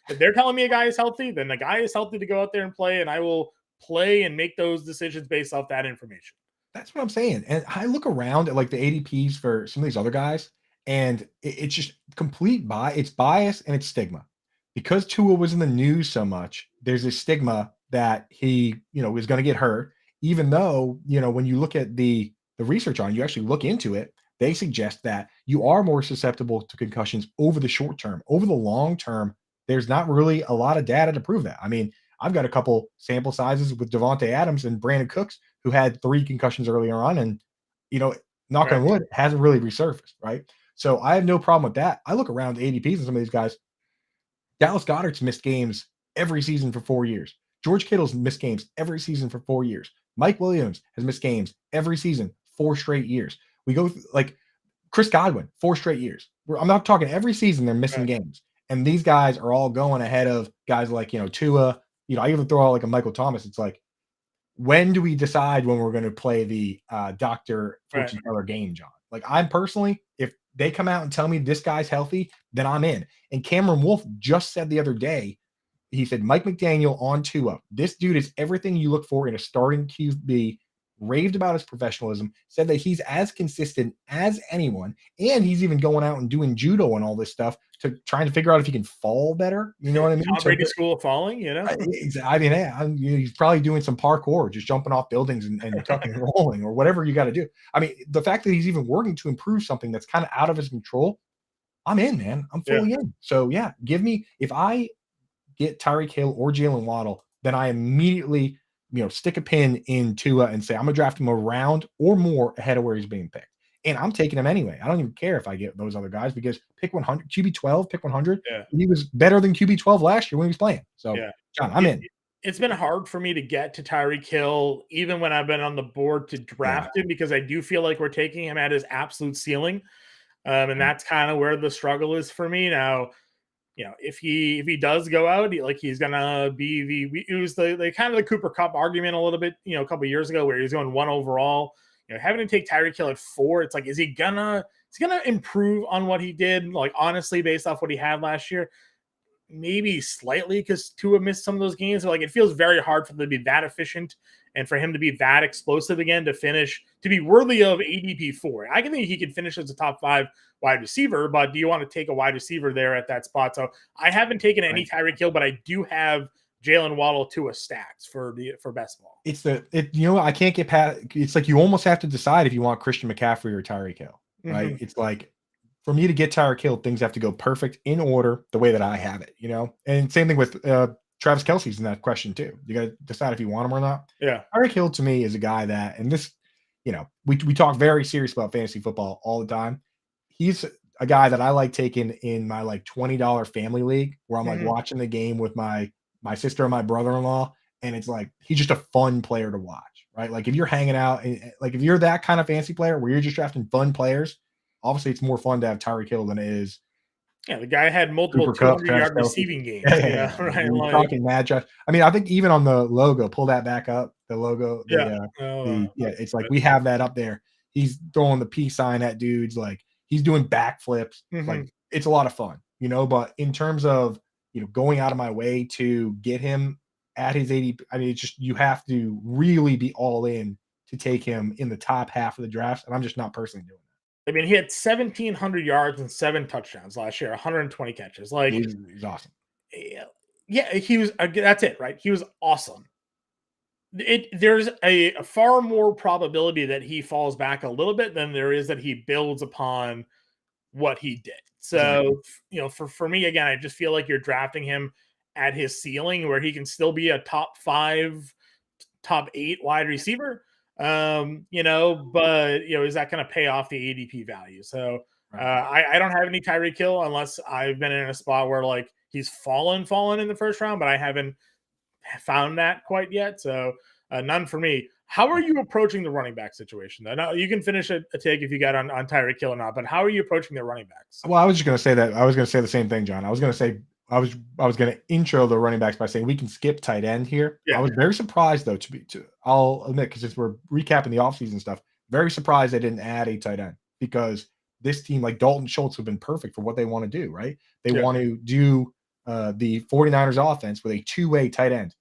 If they're telling me a guy is healthy, then the guy is healthy to go out there and play, and I will play and make those decisions based off that information. That's what I'm saying. And I look around at like the ADPs for some of these other guys, and it's just it's bias and it's stigma. Because Tua was in the news so much, there's this stigma that he, is going to get hurt, even though, when you look at the research on it, you actually look into it, they suggest that you are more susceptible to concussions over the short term. Over the long term, there's not really a lot of data to prove that. I mean, I've got a couple sample sizes with Devontae Adams and Brandon Cooks who had 3 concussions earlier on and, you know, knock Right. on wood, hasn't really resurfaced, right? So I have no problem with that. I look around ADPs and some of these guys. Dallas Goedert's missed games every season for 4 years. George Kittle's missed games every season for 4 years. Mike Williams has missed games every season, 4 straight years. We go like Chris Godwin, 4 straight years. I'm not talking every season they're missing Right. games. And these guys are all going ahead of guys like, Tua. I even throw out like a Michael Thomas. It's like, when do we decide when we're going to play the doctor Right. fortune teller game, John? Like, I'm personally, if they come out and tell me this guy's healthy, then I'm in. And Cameron Wolf just said the other day, he said Mike McDaniel on Tua. This dude is everything you look for in a starting QB. Raved about his professionalism, said that he's as consistent as anyone, and he's even going out and doing judo and all this stuff to trying to figure out if he can fall better. You know what I mean? Tom Brady school of falling, I mean, yeah, he's probably doing some parkour, just jumping off buildings and tucking and rolling or whatever you got to do. I mean, the fact that he's even working to improve something that's kind of out of his control, I'm in, man. I'm Yeah. fully in. So yeah, give me if I get Tyreek Hill or Jalen Waddle, then I immediately, stick a pin in Tua and say I'm gonna draft him a round or more ahead of where he's being picked. And I'm taking him anyway. I don't even care if I get those other guys because pick 100, QB 12, pick 100. Yeah. He was better than QB 12 last year when he was playing. So, Yeah. John, I'm in. It's been hard for me to get to Tyreek Hill, even when I've been on the board to Yeah. draft him, because I do feel like we're taking him at his absolute ceiling. And Mhm. that's kind of where the struggle is for me now. If he does go out, he's gonna be it was the kind of the Cooper Cup argument a little bit, a couple of years ago where he's going one overall. Having to take Tyreek Hill at 4, it's like, is he gonna improve on what he did? Like, honestly, based off what he had last year, maybe slightly, because Tua missed some of those games. So, like, it feels very hard for them to be that efficient and for him to be that explosive again to be worthy of ADP 4. I can think he could finish as a top 5 wide receiver, but do you want to take a wide receiver there at that spot? So I haven't taken any Right. Tyreek Hill, but I do have Jalen Waddle Tua stacks for best ball. I can't get past. It's like you almost have to decide if you want Christian McCaffrey or Tyreek Hill, right? Mm-hmm. It's like for me to get Tyreek Hill, things have to go perfect in order the way that I have it. And same thing with Travis Kelce's in that question too. You got to decide if you want him or not. Yeah. Tyreek Hill to me is a guy that, and this, we talk very serious about fantasy football all the time. He's a guy that I like taking in my like $20 family league where I'm like Mm-hmm. watching the game with my sister and my brother-in-law, and it's like he's just a fun player to watch, right? Like if you're hanging out, and like if you're that kind of fantasy player where you're just drafting fun players, obviously it's more fun to have Tyreek Hill than it is Yeah, the guy had multiple Cooper Kupp, Travis 200-yard Kelce. receiving Yeah, games. yeah, Yeah, yeah. right. We're Like, talking mad draft. I mean, I think even on the logo, pull that back up. The logo, yeah. Oh, it's like we have that up there. He's throwing the peace sign at dudes, like he's doing backflips. Like mm-hmm. it's a lot of fun, But in terms of going out of my way to get him at his 80, I mean, it's just you have to really be all in to take him in the top half of the draft, and I'm just not personally doing I mean, he had 1,700 yards and 7 touchdowns last year, 120 catches. that. Like, He's awesome. yeah, he was. That's it, right? He was awesome. There's a far more probability that he falls back a little bit than there is that he builds upon what he did. Exactly. So, for me, again, I just feel like you're drafting him at his ceiling where he can still be a top 5, top 8 wide receiver. But is that going to pay off the ADP value? So Right. I don't have any Tyreek Hill unless I've been in a spot where like he's fallen in the first round, but I haven't found that quite yet. So none for me. How are you approaching the running back situation? Though? Now, you can finish a take if you got on Tyreek Hill or not, but how are you approaching the running backs? Well, I was just going to say that. I was going to say the same thing, John. I was going to say I was going to intro the running backs by saying we can skip tight end here. I Yeah. was very surprised though I'll admit because since we're recapping the offseason stuff, very surprised they didn't add a tight end because this team like Dalton Schultz have been perfect for what they want to do, right? They Yeah. want to do the 49ers offense with a two-way tight end.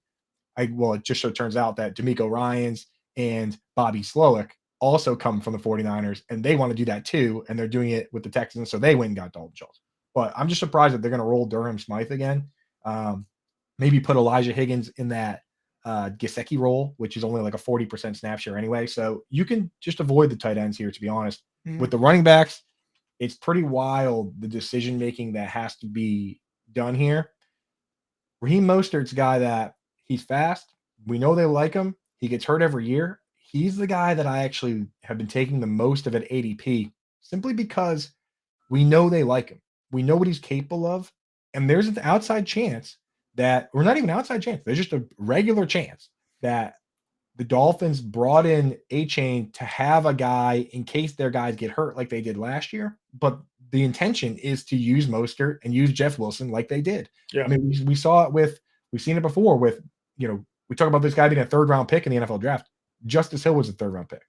It just so turns out that D'Amico Ryans and Bobby Slowick also come from the 49ers, and they want to do that too, and they're doing it with the Texans, so they went and got Dalton Schultz. But I'm just surprised that they're going to roll Durham Smythe again. Maybe put Elijah Higgins in that Gesicki role, which is only like a 40% snap share anyway. So you can just avoid the tight ends here, to be honest. Mhm. With the running backs, it's pretty wild the decision making that has to be done here. Raheem Mostert's a guy that he's fast. We know they like him. He gets hurt every year. He's the guy that I actually have been taking the most of at ADP simply because we know they like him. We know what he's capable of. And there's an outside chance that, or not even outside chance, there's just a regular chance that the Dolphins brought in A-Chain to have a guy in case their guys get hurt like they did last year, but the intention is to use Mostert and use Jeff Wilson like they did. I Yeah. mean, we saw it with we've seen it before with, we talk about this guy being a third round pick in the NFL draft. Justice Hill was a third round pick.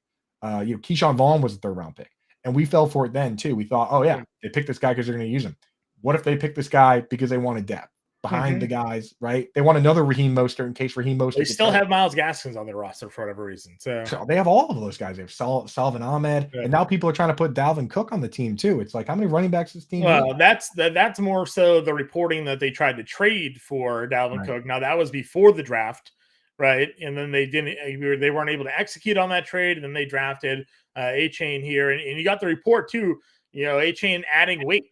Keyshawn Vaughn was a third round pick. And we fell for it then too. We thought, oh yeah, they picked this guy because they're going to use him. What if they pick this guy because they wanted depth behind the guys, right? They want another Raheem Mostert in case Raheem Mostert They gets still hurt. have Myles Gaskins on their roster for whatever reason. So They have all of those guys. They have Salvin Ahmed, yeah. and now people are trying to put Dalvin Cook on the team too. It's like, how many running backs does this team need? Well, that's more so the reporting that they tried to trade for Dalvin Right. Cook. Now that was before the draft, right? And then they weren't able to execute on that trade, and then they drafted A-Chain here, and you got the report too. A-Chain adding weight.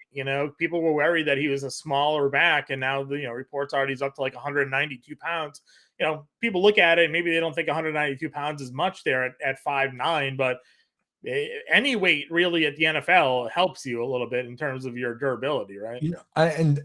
People were worried that he was a smaller back, and now the reports are he's up to like 192 pounds. People look at it, and maybe they don't think 192 pounds is much there at 5'9", but any weight really at the NFL helps you a little bit in terms of your durability, right? And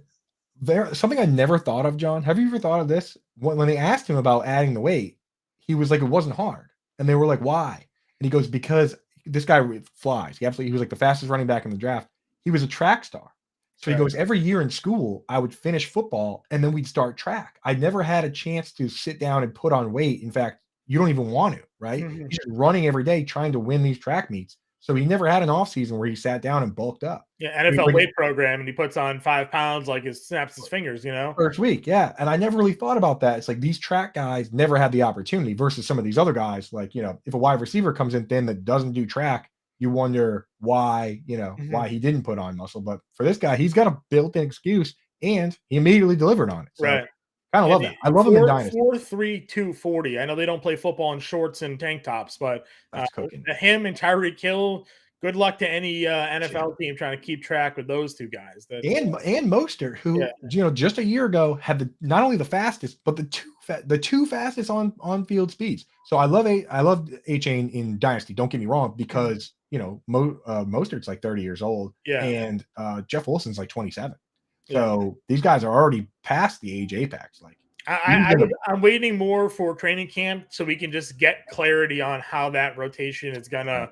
there something I never thought of, John. Have you ever thought of this? When they asked him about adding the weight, he was like, it wasn't hard. And they were like, why? And he goes, because this guy flies. He was like the fastest running back in the draft. He was a track star. So he goes, every year in school, I would finish football and then we'd start track. I never had a chance to sit down and put on weight. In fact, you don't even want to, right? He's just running every day trying to win these track meets. So he never had an off season where he sat down and bulked up. Yeah, NFL weight program, and he puts on 5 pounds like he snaps his fingers, First week, yeah. And I never really thought about that. It's like these track guys never had the opportunity versus some of these other guys. Like, if a wide receiver comes in thin that doesn't do track, you wonder why, why he didn't put on muscle. But for this guy, he's got a built-in excuse, and he immediately delivered on it. So right. kind of love that. I love him in Dynasty. 4'3", 240. I know they don't play football in shorts and tank tops, but him and Tyreek Hill, good luck to any NFL team trying to keep track with those two guys. And Mostert, who just a year ago had not only the fastest, but the two fastest on field speeds. So I love A-Chain in Dynasty. Don't get me wrong, because Mostert's like 30 years old, and Jeff Wilson's like 27. So these guys are already past the age apex. Like I'm waiting more for training camp so we can just get clarity on how that rotation is gonna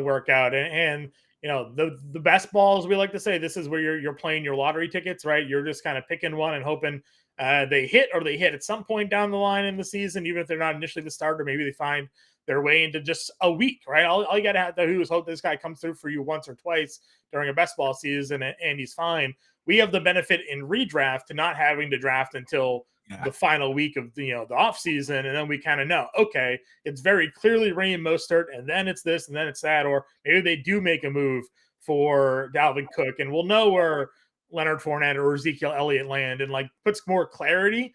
work out. And the best balls, we like to say, this is where you're playing your lottery tickets, right? You're just kind of picking one and hoping they hit at some point down the line in the season, even if they're not initially the starter. Maybe they find their way into just a week, right? All you got to have to do is hope this guy comes through for you once or twice during a best ball season, and he's fine. We have the benefit in redraft to not having to draft until the final week of the off season, and then we kind of know, okay, it's very clearly Raheem Mostert, and then it's this, and then it's that, or maybe they do make a move for Dalvin Cook, and we'll know where Leonard Fournette or Ezekiel Elliott land, and like puts more clarity,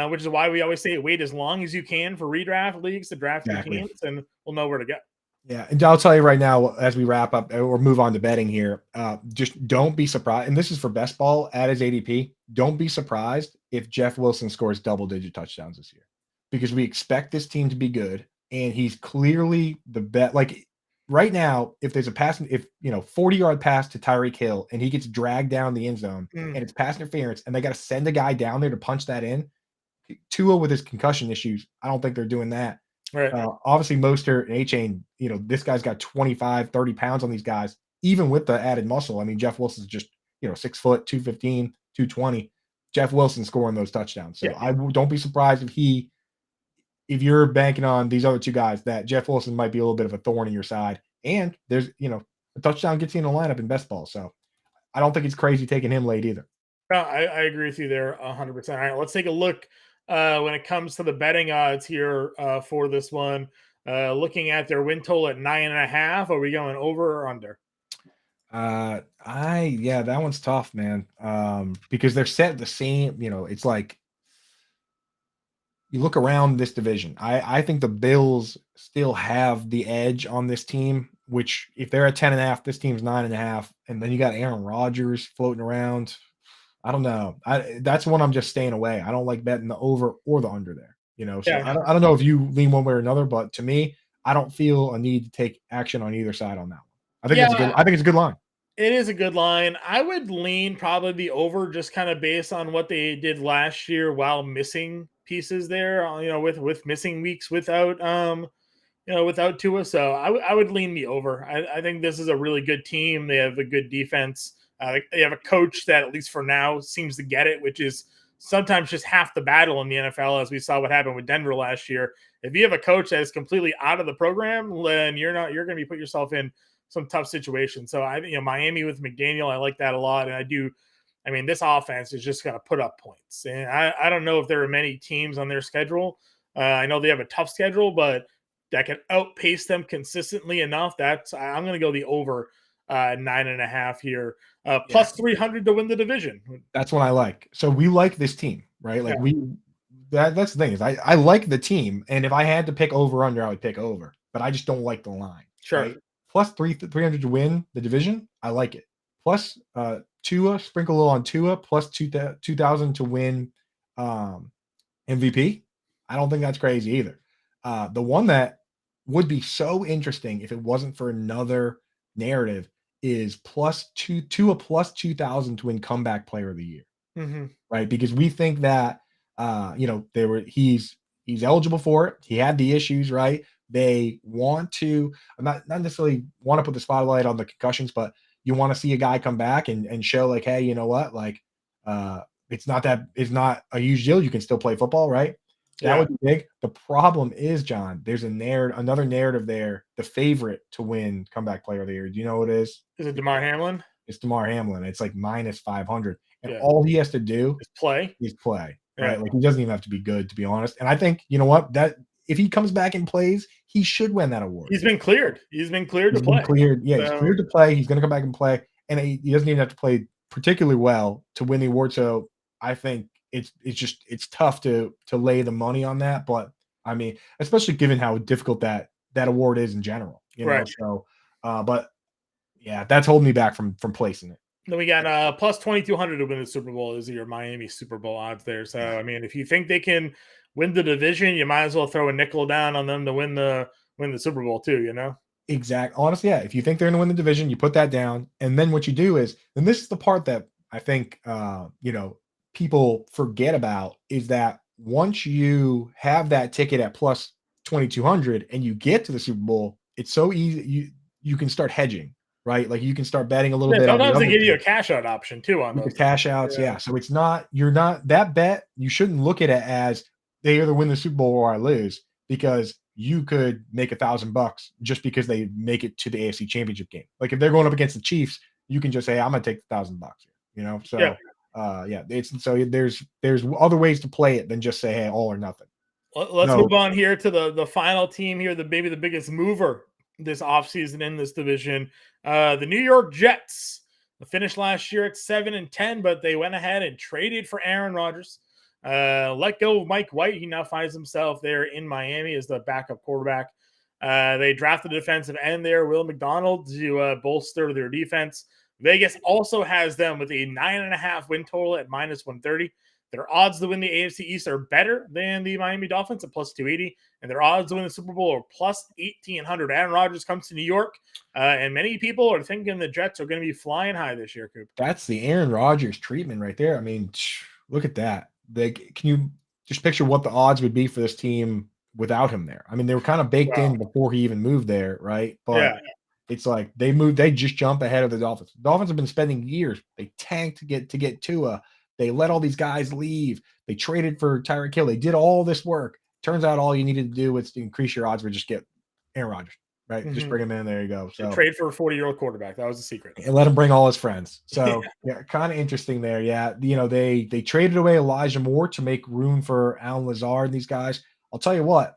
which is why we always say wait as long as you can for redraft leagues to draft your teams, and we'll know where to go. Yeah, and I'll tell you right now, as we wrap up or move on to betting here, just don't be surprised. And this is for best ball at his ADP. Don't be surprised if Jeff Wilson scores double-digit touchdowns this year, because we expect this team to be good, and he's clearly the best. Like right now, if there's a pass, 40-yard pass to Tyreek Hill, and he gets dragged down the end zone, and it's pass interference, and they got to send a guy down there to punch that in. Tua with his concussion issues, I don't think they're doing that. Right. Obviously, Mostert and A-Chain, this guy's got 25, 30 pounds on these guys, even with the added muscle. I mean, Jeff Wilson's just, 6 foot, 215, 220. Jeff Wilson scoring those touchdowns. So I don't be surprised if you're banking on these other two guys, that Jeff Wilson might be a little bit of a thorn in your side. And there's, a touchdown gets you in the lineup in best ball. So I don't think it's crazy taking him late either. No, I agree with you there 100%. All right, let's take a look when it comes to the betting odds here for this one. Looking at their win total at 9.5. Are we going over or under? That one's tough, man. Because they're set the same, it's like you look around this division. I think the Bills still have the edge on this team, which if they're at 10.5, this team's 9.5, and then you got Aaron Rodgers floating around. I don't know. That's one I'm just staying away. I don't like betting the over or the under there. So I don't know if you lean one way or another, but to me, I don't feel a need to take action on either side on that one. I think it's a good line. It is a good line. I would lean probably the over, just kind of based on what they did last year while missing pieces there. With missing weeks without without Tua. So I would lean the over. I think this is a really good team. They have a good defense. They have a coach that, at least for now, seems to get it, which is sometimes just half the battle in the NFL, as we saw what happened with Denver last year. If you have a coach that is completely out of the program, then you're going to be putting yourself in some tough situations. So Miami with McDaniel, I like that a lot, and I do. I mean, this offense is just going to put up points, and I don't know if there are many teams on their schedule. I know they have a tough schedule, but that can outpace them consistently enough. I'm going to go the over 9.5 here, Yeah, plus 300 to win the division. that's what I like. So we like this team, right? Yeah, Like that's the thing is I like the team, and if I had to pick over under, I would pick over, but I just don't like the line, sure. right? Plus 300 to win the division, I like it. Plus Tua, sprinkle a little on Tua, plus 2,000 to win um MVP. I don't think that's crazy either. The one that would be so interesting if it wasn't for another narrative is Tua plus 2,000 to win comeback player of the year, Mm-hmm. right? Because we think that he's eligible for it. He had the issues, right? They want to not necessarily want to put the spotlight on the concussions, but you want to see a guy come back and show like, hey, you know what? Like it's not a huge deal. You can still play football, right? That Yeah. would be big. The problem is, John, there's another narrative there. The favorite to win comeback player of the year. Do you know what it is? Is it DeMar Hamlin? It's Damar Hamlin. It's like minus 500. And Yeah. all he has to do Just play. is play, Yeah. right? Like he doesn't even have to be good, to be honest. And I think, you know what? That if he comes back and plays, he should win that award. He's been cleared. He's been cleared He's to been play. cleared. Yeah, he's So, cleared to play. He's going to come back and play. And he doesn't even have to play particularly well to win the award. So I think it's tough to lay the money on that. But I mean, especially given how difficult that award is in general, you know. right. So but yeah, that's holding me back from placing it. Then we got plus 2,200 to win the Super Bowl is your Miami Super Bowl odds there. So, I mean, if you think they can win the division, you might as well throw a nickel down on them to win the Super Bowl too, you know? Exact. Honestly, yeah. If you think they're going to win the division, you put that down, and then what you do is, and this is the part that I think people forget about is that once you have that ticket at plus 2,200 and you get to the Super Bowl, it's so easy. You can start hedging, right? Like you can start betting a little Yeah, bit on the sometimes they other give you a team. cash out option too on You can those cash things. outs, Yeah. yeah. So you're not that bet. You shouldn't look at it as they either win the Super Bowl or I lose because you could make $1,000 just because they make it to the AFC Championship game. Like if they're going up against the Chiefs, you can just say I'm going to take $1,000 here. You know, Yeah. so yeah, it's so there's other ways to play it than just say hey all or nothing. Let's So move on here to the final team here, maybe the biggest mover this offseason in this division. The New York Jets finished last year at 7-10, but they went ahead and traded for Aaron Rodgers. Let go of Mike White. He now finds himself there in Miami as the backup quarterback. They drafted a defensive end there, Will McDonald, to bolster their defense. Vegas also has them with a 9.5 win total at minus 130. Their odds to win the AFC East are better than the Miami Dolphins at plus 280, and their odds to win the Super Bowl are plus 1,800. Aaron Rodgers comes to New York, and many people are thinking the Jets are going to be flying high this year, Coop. that's the Aaron Rodgers treatment right there. I mean, look at that. Like, can you just picture what the odds would be for this team without him there? I mean, they were kind of baked Wow. in before he even moved there, right? But Yeah. it's like they just jump ahead of the Dolphins. The Dolphins have been spending years. They tanked to get Tua. They let all these guys leave. They traded for Tyreek Hill. They did all this work. Turns out all you needed to do was to increase your odds, but just get Aaron Rodgers, right? Just bring him in. There you go. And So trade for a 40-year-old quarterback. That was the secret. and let him bring all his friends. So yeah, kind of interesting there. Yeah, they traded away Elijah Moore to make room for Alan Lazard and these guys. I'll tell you what,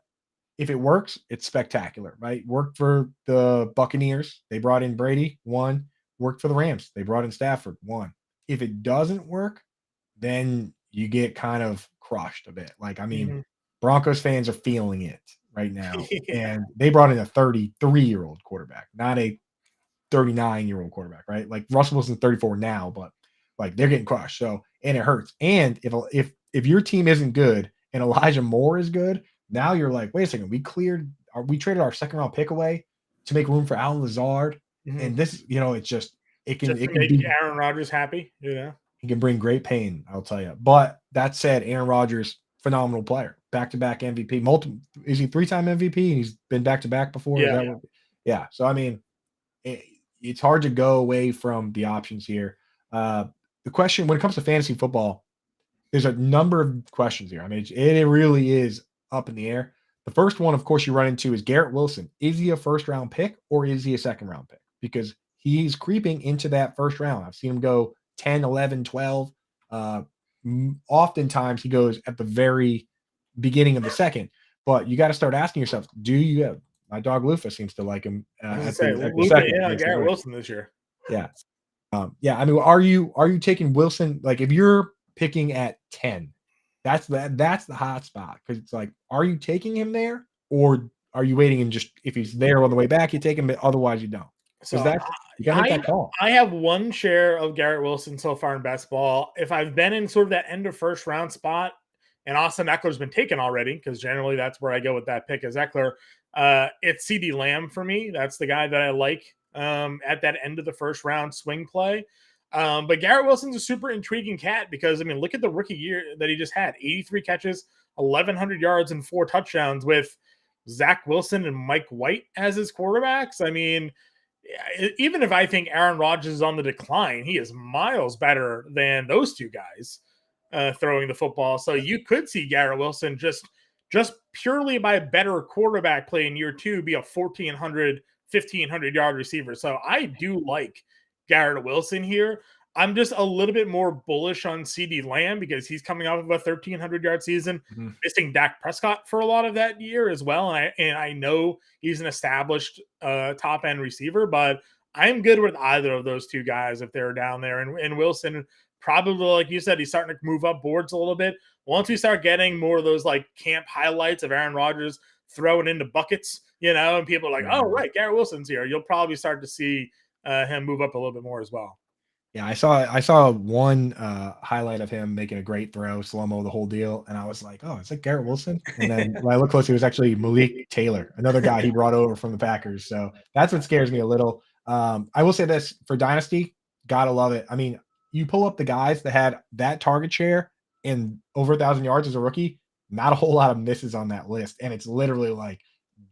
if it works, it's spectacular, right? Worked for the Buccaneers. They brought in Brady, one. Worked for the Rams. They brought in Stafford, one. If it doesn't work, then you get kind of crushed a bit. Like, I mean, Mhm. Broncos fans are feeling it right now. Yeah. And they brought in a 33-year-old quarterback, not a 39-year-old quarterback, right? Like Russell Wilson's 34 now, but like they're getting crushed. So and it hurts. And if your team isn't good and Elijah Moore is good, now you're like, wait a second, we traded our second round pick away to make room for Alan Lazard. Mhm. And this, it's just it can Just it to can make be Aaron Rodgers happy, you know? it can bring great pain, I'll tell you. But that said, Aaron Rodgers phenomenal player, back-to-back MVP, multiple. Is he three-time MVP? And he's been back-to-back before. Is Yeah. that what? Yeah. So I mean, it, it's hard to go away from the options here. Uh, the question when it comes to fantasy football, there's a number of questions here. I mean, it really is up in the air. The first one, of course, you run into is Garrett Wilson. Is he a first round pick or is he a second round pick? Because he's creeping into that first round. I've seen him go 10, 11, 12. Uh, Oftentimes he goes at the very beginning of the second. But you got to start asking yourself, do you have my dog Lufa seems to like him I was gonna at say the Luca second. in on Makes it Garrett worse. Wilson this year. Yeah. Yeah, I mean, are you taking Wilson? Like, if you're picking at 10, that's the hot spot because it's like, are you taking him there, or are you waiting and just if he's there on the way back, you take him, but otherwise you don't. Because So that's you gotta make I that call. I have one share of Garrett Wilson so far in best ball. If I've been in sort of that end of first round spot, and Austin Eckler's been taken already, because generally that's where I go with that pick is Eckler. It's CD Lamb for me. That's the guy that I like at that end of the first round swing play. But Garrett Wilson's a super intriguing cat because I mean, look at the rookie year that he just had: 83 catches, 1,100 yards, and 4 touchdowns with Zach Wilson and Mike White as his quarterbacks. I mean, even if I think Aaron Rodgers is on the decline, he is miles better than those two guys throwing the football. So you could see Garrett Wilson just purely by better quarterback play in year 2 be a 1,400, 1,500 yard receiver. So I do like Garrett Wilson here. I'm just a little bit more bullish on CD Lamb because he's coming off of a 1,300 yard season, Mhm. missing Dak Prescott for a lot of that year as well. And I know he's an established top end receiver, but I'm good with either of those two guys if they're down there. And Wilson, probably, like you said, he's starting to move up boards a little bit. Once we start getting more of those like camp highlights of Aaron Rodgers throwing into buckets, and people are like, Yeah. oh, right, Garrett Wilson's here, you'll probably start to see him move up a little bit more as well. Yeah, I saw one highlight of him making a great throw, slow-mo, the whole deal, and I was like, "Oh, is that Garrett Wilson?" And then when I looked closely, it was actually Malik Taylor, another guy he brought over from the Packers. So that's what scares me a little. I will say this for Dynasty, gotta love it. I mean, you pull up the guys that had that target share and over 1,000 yards as a rookie, not a whole lot of misses on that list, and it's literally like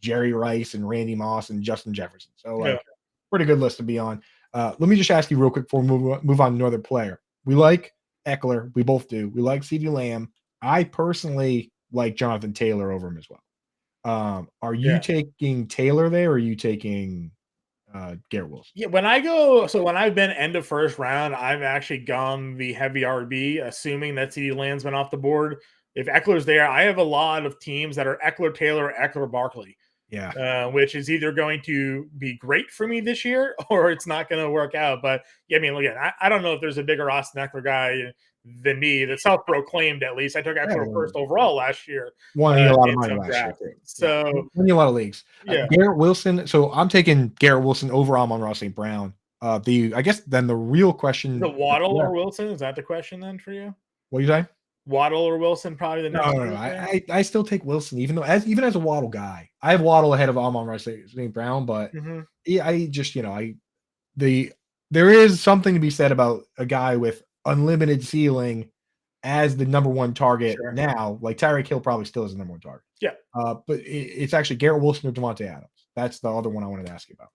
Jerry Rice and Randy Moss and Justin Jefferson. So Yeah. like, pretty good list to be on. Let me just ask you real quick before we move on to another player. We like Eckler. We both do. We like CeeDee Lamb. I personally like Jonathan Taylor over him as well. Are you Yeah. taking Taylor there, or are you taking Garrett Wilson? Yeah, when I've been end of first round, I've actually gone the heavy RB, assuming that CD Lamb's been off the board. If Eckler's there, I have a lot of teams that are Eckler, Taylor, Eckler, Barkley, Yeah. which is either going to be great for me this year or it's not going to work out. But yeah, I mean, look, I don't know if there's a bigger Austin Eckler guy than me, that's self-proclaimed at least. I took Yeah, Eckler first overall last year won you a lot of in money some last year drafts. too. Yeah, So won you a lot of leagues. yeah, Garrett Wilson. So I'm taking Garrett Wilson over Amon-Ra St. Brown. I guess then the real is question it that's Waddle or left. Wilson? Is that the question then for you? What you say? Waddle or Wilson, probably the No, next no, no. move there. I still take Wilson, even though as a Waddle guy, I have Waddle ahead of Amon-Ra St. Brown, but Mhm. yeah, I just the there is something to be said about a guy with unlimited ceiling as the number one target Sure. now. Like Tyreek Hill probably still is the number one target. Yeah. But it's actually Garrett Wilson or Devontae Adams. That's the other one I wanted to ask you about.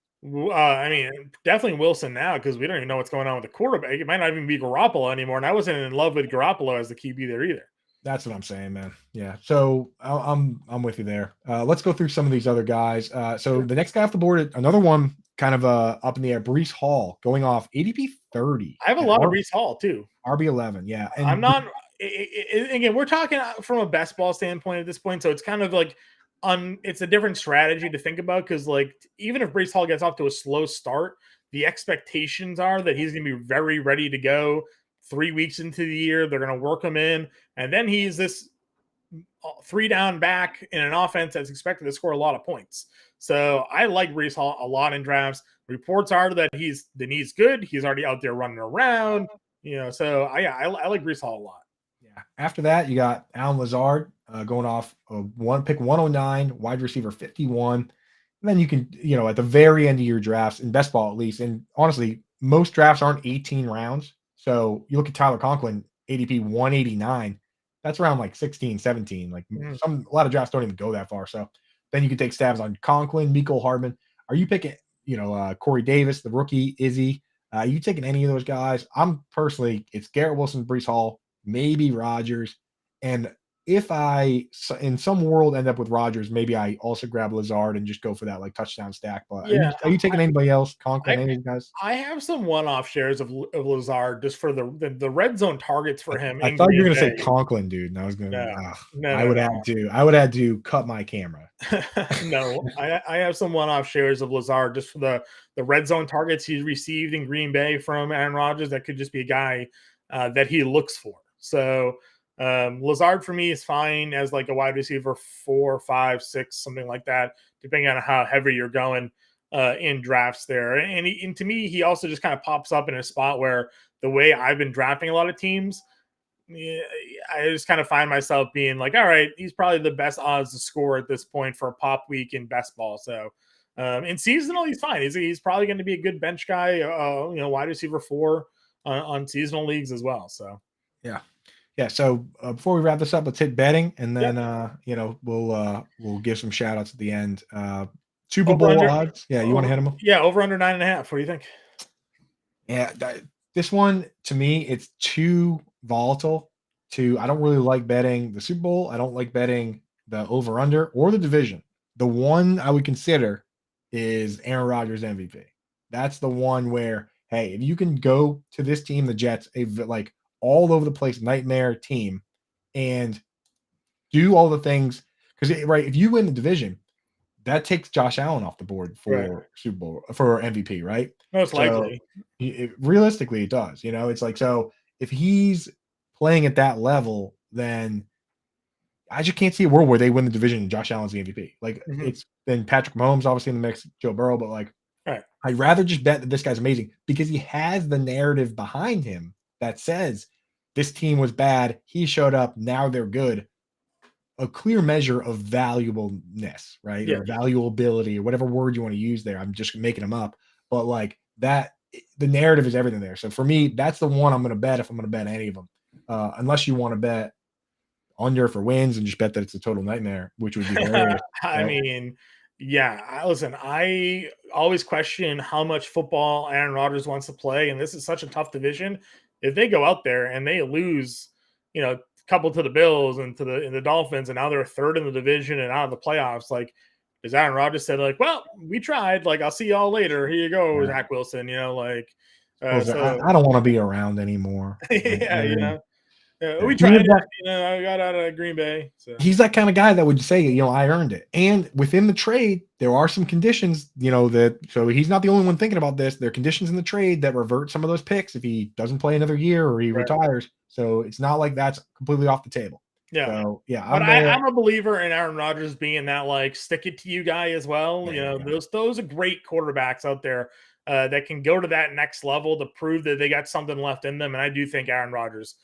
I mean, definitely Wilson now because we don't even know what's going on with the quarterback. It might not even be Garoppolo anymore, and I wasn't in love with Garoppolo as the QB there either. That's what I'm saying, man. Yeah. So I'm with you there. Let's go through some of these other guys. So Sure. the next guy off the board, another one kind of up in the air, Brees Hall going off ADP 30 I have a at lot of Brees Hall too. RB 11. Yeah, I'm and not. Again, we're talking from a best ball standpoint at this point, so it's kind of like it's a different strategy to think about because, like, even if Brees Hall gets off to a slow start, the expectations are that he's going to be very ready to go 3 weeks into the year. They're going to work him in, and then he's this 3 down back in an offense that's expected to score a lot of points. So I like Brees Hall a lot in drafts. Reports are that he's good. He's already out there running around. So I like Brees Hall a lot. yeah. After that, you got Alan Lazard going off one pick 109, wide receiver 51. And then you can, at the very end of your drafts in best ball at least, and honestly, most drafts aren't 18 rounds. So you look at Tyler Conklin, ADP 189. That's around like 16, 17. Like Mhm. a lot of drafts don't even go that far. So then you can take stabs on Conklin, Miko Hardman. Are you picking, Corey Davis, the rookie, Izzy? Are you taking any of those guys? I'm personally, it's Garrett Wilson, Brees Hall, maybe Rodgers. And if in some world end up with Rodgers, maybe I also grab Lazard and just go for that like touchdown stack. But are you Yeah, are you taking anybody else? I Conklin, any of these guys? I have some one-off shares of Lazard just for the red zone targets for him I in thought you were Green gonna say Bay. Conklin, dude, and I was No, gonna no, I no, would no. have to I would have to cut my camera. No, I have some one-off shares of Lazard just for the red zone targets he's received in Green Bay from Aaron Rodgers. That could just be a guy that he looks for. So Lazard for me is fine as like a wide receiver 4, 5, 6, something like that, depending on how heavy you're going in drafts there. And to me, he also just kind of pops up in a spot where the way I've been drafting a lot of teams, yeah, I just kind of find myself being like, all right, he's probably the best odds to score at this point for a pop week in best ball. So in seasonal, he's fine. He's probably going to be a good bench guy, wide receiver 4 on seasonal leagues as well. So Yeah. Yeah, so, before we wrap this up, let's hit betting, and yeah, then, we'll give some shout outs at the end. Super over Bowl under, odds. Yeah, you wanna over hit them? yeah, over under 9.5. What do you think? Yeah, this one, to me, it's too volatile I don't really like betting the Super Bowl. I don't like betting the over under or the division. The one I would consider is Aaron Rodgers MVP. That's the one where, hey, if you can go to this team, the Jets, like all over the place nightmare team, and do all the things because right, if you win the division, that takes Josh Allen off the board Right, for Super Bowl for MVP, right? most So likely. realistically, it does. It's like so if he's playing at that level, then I just can't see a world where they win the division and Josh Allen's the MVP. Like Mhm. it's then Patrick Mahomes obviously in the mix, Joe Burrow, but like Right. I'd rather just bet that this guy's amazing because he has the narrative behind him that says this team was bad. He showed up. Now they're good. A clear measure of valuableness, right? Yeah. Or valuability or whatever word you want to use there. I'm just making them up. But like that, the narrative is everything there. So for me, that's the one I'm going to bet if I'm going to bet any of them. Unless you want to bet under for wins and just bet that it's a total nightmare, which would be hilarious, I right? mean, yeah. Listen, I always question how much football Aaron Rodgers wants to play, and this is such a tough division. If they go out there and they lose, a couple to the Bills and the Dolphins, and now they're third in the division and out of the playoffs, like does Aaron Rodgers said, like, well, we tried, like I'll see y'all later. Here you go, Yeah. Zach Wilson. Listen, I So don't want to be around anymore. yeah, I we yeah. tried it. I got out of Green Bay. So He's that kind of guy that would say, I earned it. And within the trade, there are some conditions, that so he's not the only one thinking about this. There are conditions in the trade that revert some of those picks if he doesn't play another year or he right, retires. So it's not like that's completely off the table. yeah. So yeah, But I'm there. I'm a believer in Aaron Rodgers being that like stick it to you guy as well. There you go. Those are great quarterbacks out there that can go to that next level to prove that they got something left in them. And I do think Aaron Rodgers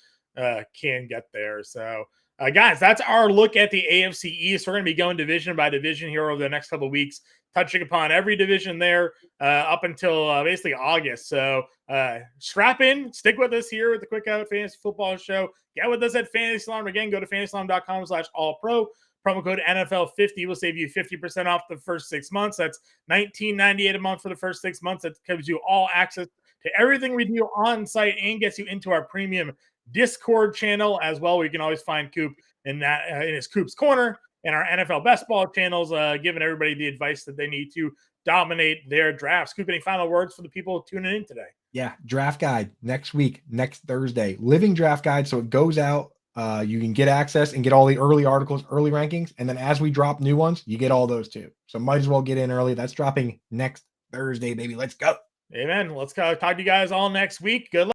can get there. So guys, that's our look at the AFC East. We're going to be going division by division here over the next couple of weeks, touching upon every division there up until basically August. So strap in, stick with us here at the Quick Out Fantasy Football Show. Get with us at Fantasy Alarm. Again, go to fantasyalarm.com/all-pro. Promo code NFL50 will save you 50% off the first 6 months. That's $19.98 a month for the first 6 months. That gives you all access to everything we do on site and gets you into our premium Discord channel as well. We can always find Coop in his Coop's Corner and our NFL Best Ball channels, giving everybody the advice that they need to dominate their drafts. Coop, any final words for the people tuning in today? Yeah, draft guide next week, next Thursday. Living draft guide. So it goes out. You can get access and get all the early articles, early rankings. And then as we drop new ones, you get all those too. So might as well get in early. That's dropping next Thursday, baby. Let's go. Amen. Let's talk to you guys all next week. Good luck.